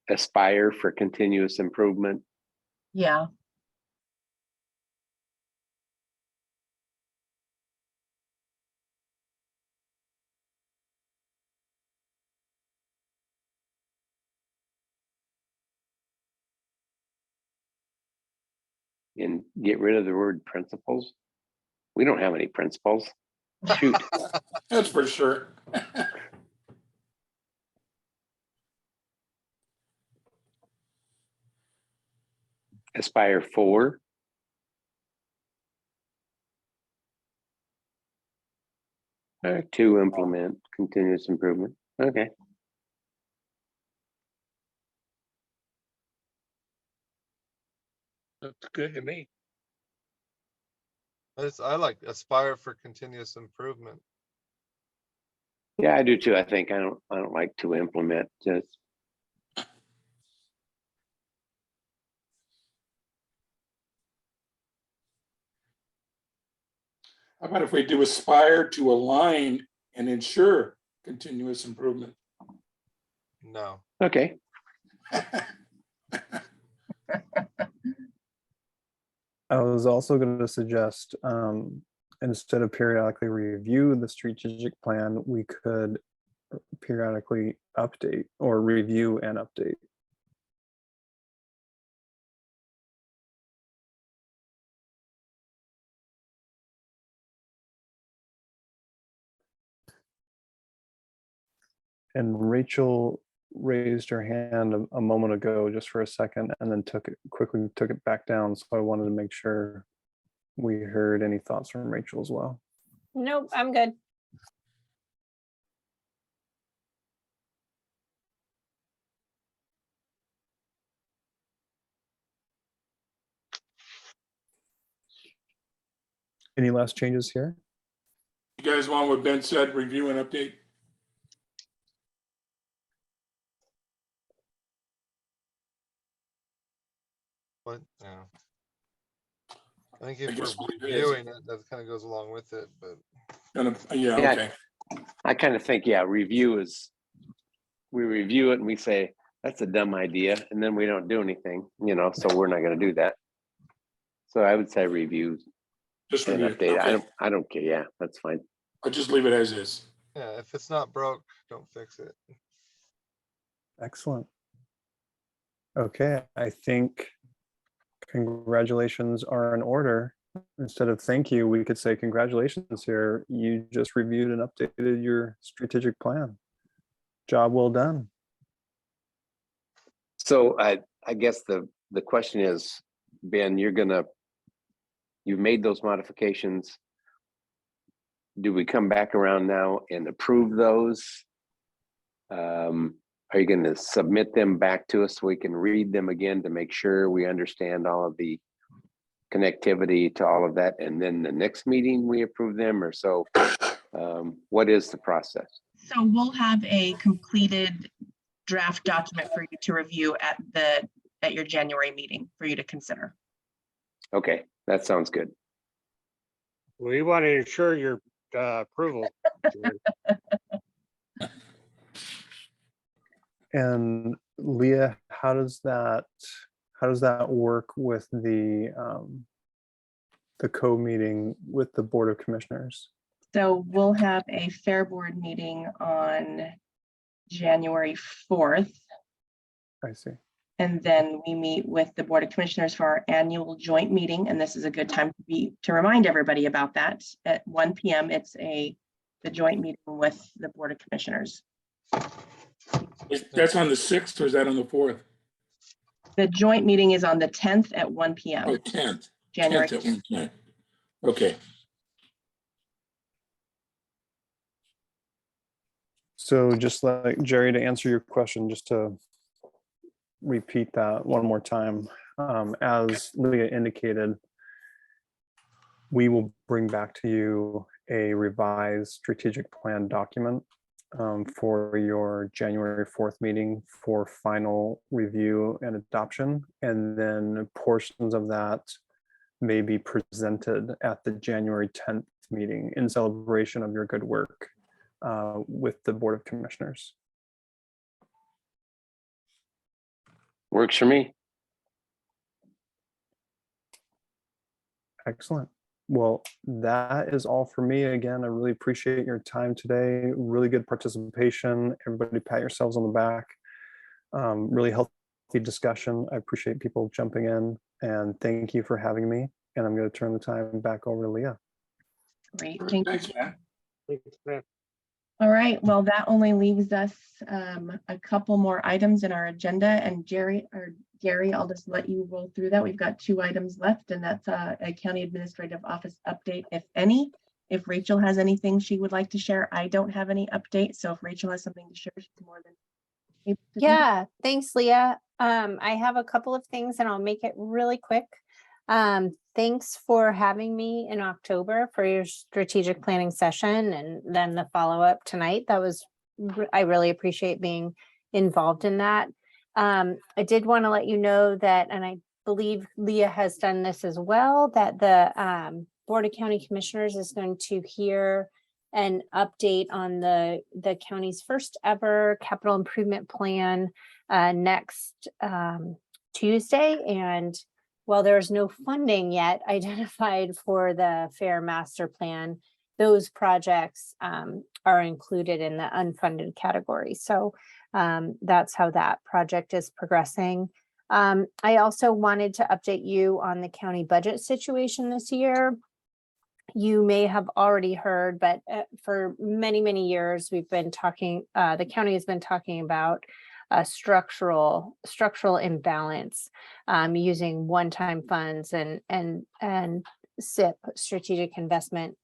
Aspire for continuous improvement. Yeah. And get rid of the word principles. We don't have any principles. Shoot. That's for sure. Aspire for. To implement continuous improvement. Okay. That's good to me. I like aspire for continuous improvement. Yeah, I do too. I think I don't like to implement. Just How about if we do aspire to align and ensure continuous improvement? No. okay. I was also going to suggest instead of periodically review the strategic plan, we could periodically update or review and update. And Rachel raised her hand a moment ago just for a second and then quickly took it back down. So I wanted to make sure we heard any thoughts from Rachel as well. Nope, I'm good. Any last changes here? You guys want what Ben said, review and update? What? No. I think if guess we're what it is. reviewing it, that kind of goes along with it, but. Yeah, Yeah. okay. I kind of think, yeah, review is, we review it and we say, that's a dumb idea. And then we don't do anything, so we're not going to do that. So I would say review Just and review. update. Okay. I don't care. Yeah, that's fine. I'll just leave it as is. Yeah, if it's not broke, don't fix it. Excellent. Okay, I think congratulations are in order. instead of thank you, we could say congratulations here. You just reviewed and updated your strategic plan. Job well done. So I guess the question is, Ben, you've made those modifications. Do we come back around now and approve those? Are you going to submit them back to us so we can read them again to make sure we understand all of the connectivity to all of that? And then the next meeting we approve them, or so? What is the process? So we'll have a completed draft document for you to review at your January meeting for you to consider. Okay, that sounds good. We want to ensure your approval. And Leah, how does that work with the co-meeting with the Board of Commissioners? So we'll have a Fair Board meeting on January 4th. I see. And then we meet with the Board of Commissioners for our annual joint meeting. And this is a good time to remind everybody about that. At 1 p.m. It's the joint meeting with the Board of Commissioners. That's on the 6th, or is that on the 4th? The joint meeting is on the 10th at 1 p.m. Oh, 10th. January. 10th at 1 p.m. Okay. So just like Jerry, to answer your question, just to repeat that one more time, as Leah indicated, we will bring back to you a revised strategic plan document for your January 4th meeting for final review and adoption. And then portions of that may be presented at the January 10th meeting in celebration of your good work with the Board of Commissioners. Works for me. Excellent. Well, that is all for me. Again, I really appreciate your time today. Really good participation. Everybody pat yourselves on the back. Really healthy discussion. I appreciate people jumping in, and thank you for having me. And I'm going to turn the time back over to Leah. Great, thank you. Thanks, man. All right, well, that only leaves us a couple more items in our agenda, and Gary, I'll just let you roll through that. We've got 2 items left, and that's a county administrative office update, if any. If Rachel has anything she would like to share, I don't have any updates. So if Rachel has something to share, she's more than able to do that. Yeah, thanks, Leah. I have a couple of things and I'll make it really quick. Thanks for having me in October for your strategic planning session and then the follow-up tonight. I really appreciate being involved in that. I did want to let you know that, and I believe Leah has done this as well, that the Board of County Commissioners is going to hear an update on the county's first ever capital improvement plan next Tuesday. And while there's no funding yet identified for the Fair Master Plan, those projects are included in the unfunded category. So that's how that project is progressing. I also wanted to update you on the county budget situation this year. You may have already heard, but for many, many years, we've been talking, the county has been talking about a structural imbalance using one-time funds and SIP, Strategic Investment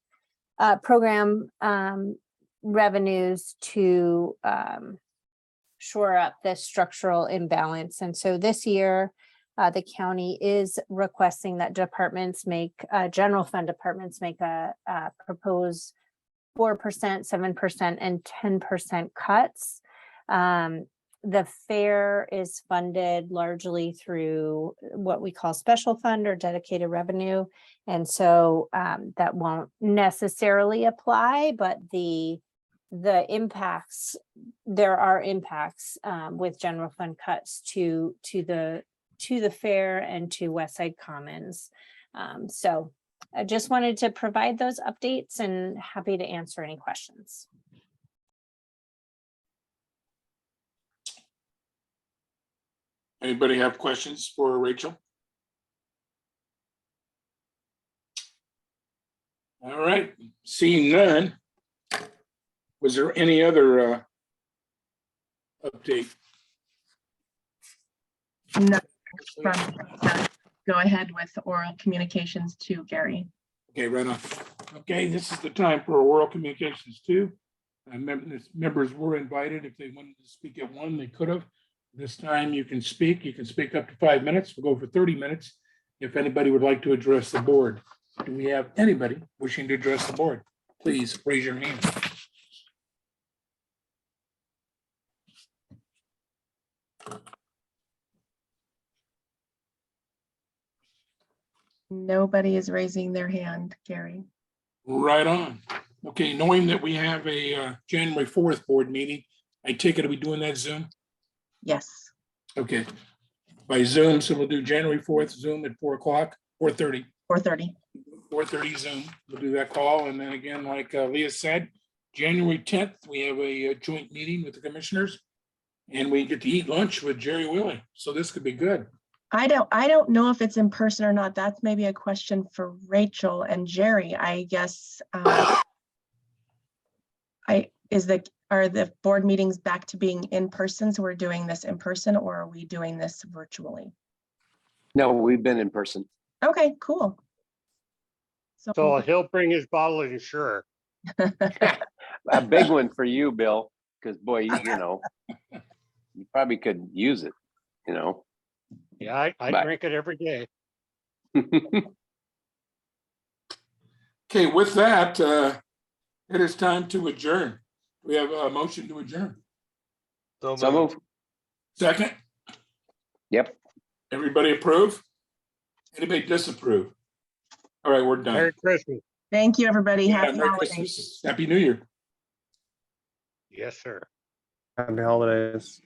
Program revenues to shore up this structural imbalance. And so this year, the county is requesting that departments general fund departments make a proposed 4%, 7%, and 10% cuts. The fair is funded largely through what we call special fund or dedicated revenue. And so that won't necessarily apply, but the impacts, there are impacts with general fund cuts to the fair and to Westside Commons. So I just wanted to provide those updates and happy to answer any questions. Anybody have questions for Rachel? All right, seeing none. Was there any other update? No, from, go ahead with oral communications to Gary. Okay, right on. Okay, this is the time for oral communications too. Members were invited. If they wanted to speak at one, they could have. This time you can speak. You can speak up to 5 minutes. We'll go for 30 minutes. If anybody would like to address the board. Do we have anybody wishing to address the board? Please raise your hand. Nobody is raising their hand, Gary. Right on. Okay, knowing that we have a January 4th board meeting, I take it, are we doing that Zoom? Yes, Okay, by Zoom, so we'll do January 4th Zoom at 4 o'clock, 4:30. 4:30. 4:30 Zoom. We'll do that call. And then again, like Leah said, January 10th, we have a joint meeting with the commissioners. And we get to eat lunch with Jerry Willie. So this could be good. I don't know if it's in person or not. That's maybe a question for Rachel and Jerry, I guess. Are the board meetings back to being in person? So we're doing this in person, or are we doing this virtually? No, we've been in person. Okay, cool. So he'll bring his bottle of Ensure. A big one for you, Bill, because boy, you know, you probably could use it, you know. Yeah, I Bye. drink it every day. Okay, with that, it is time to adjourn. We have a motion to adjourn. So So moved. move. Second, Yep. everybody approve? Anybody disapprove? All right, we're done. Merry Christmas. Thank you, everybody. Yeah, Happy Merry holidays. Christmas. Happy New Year. Yes, sir. Happy holidays.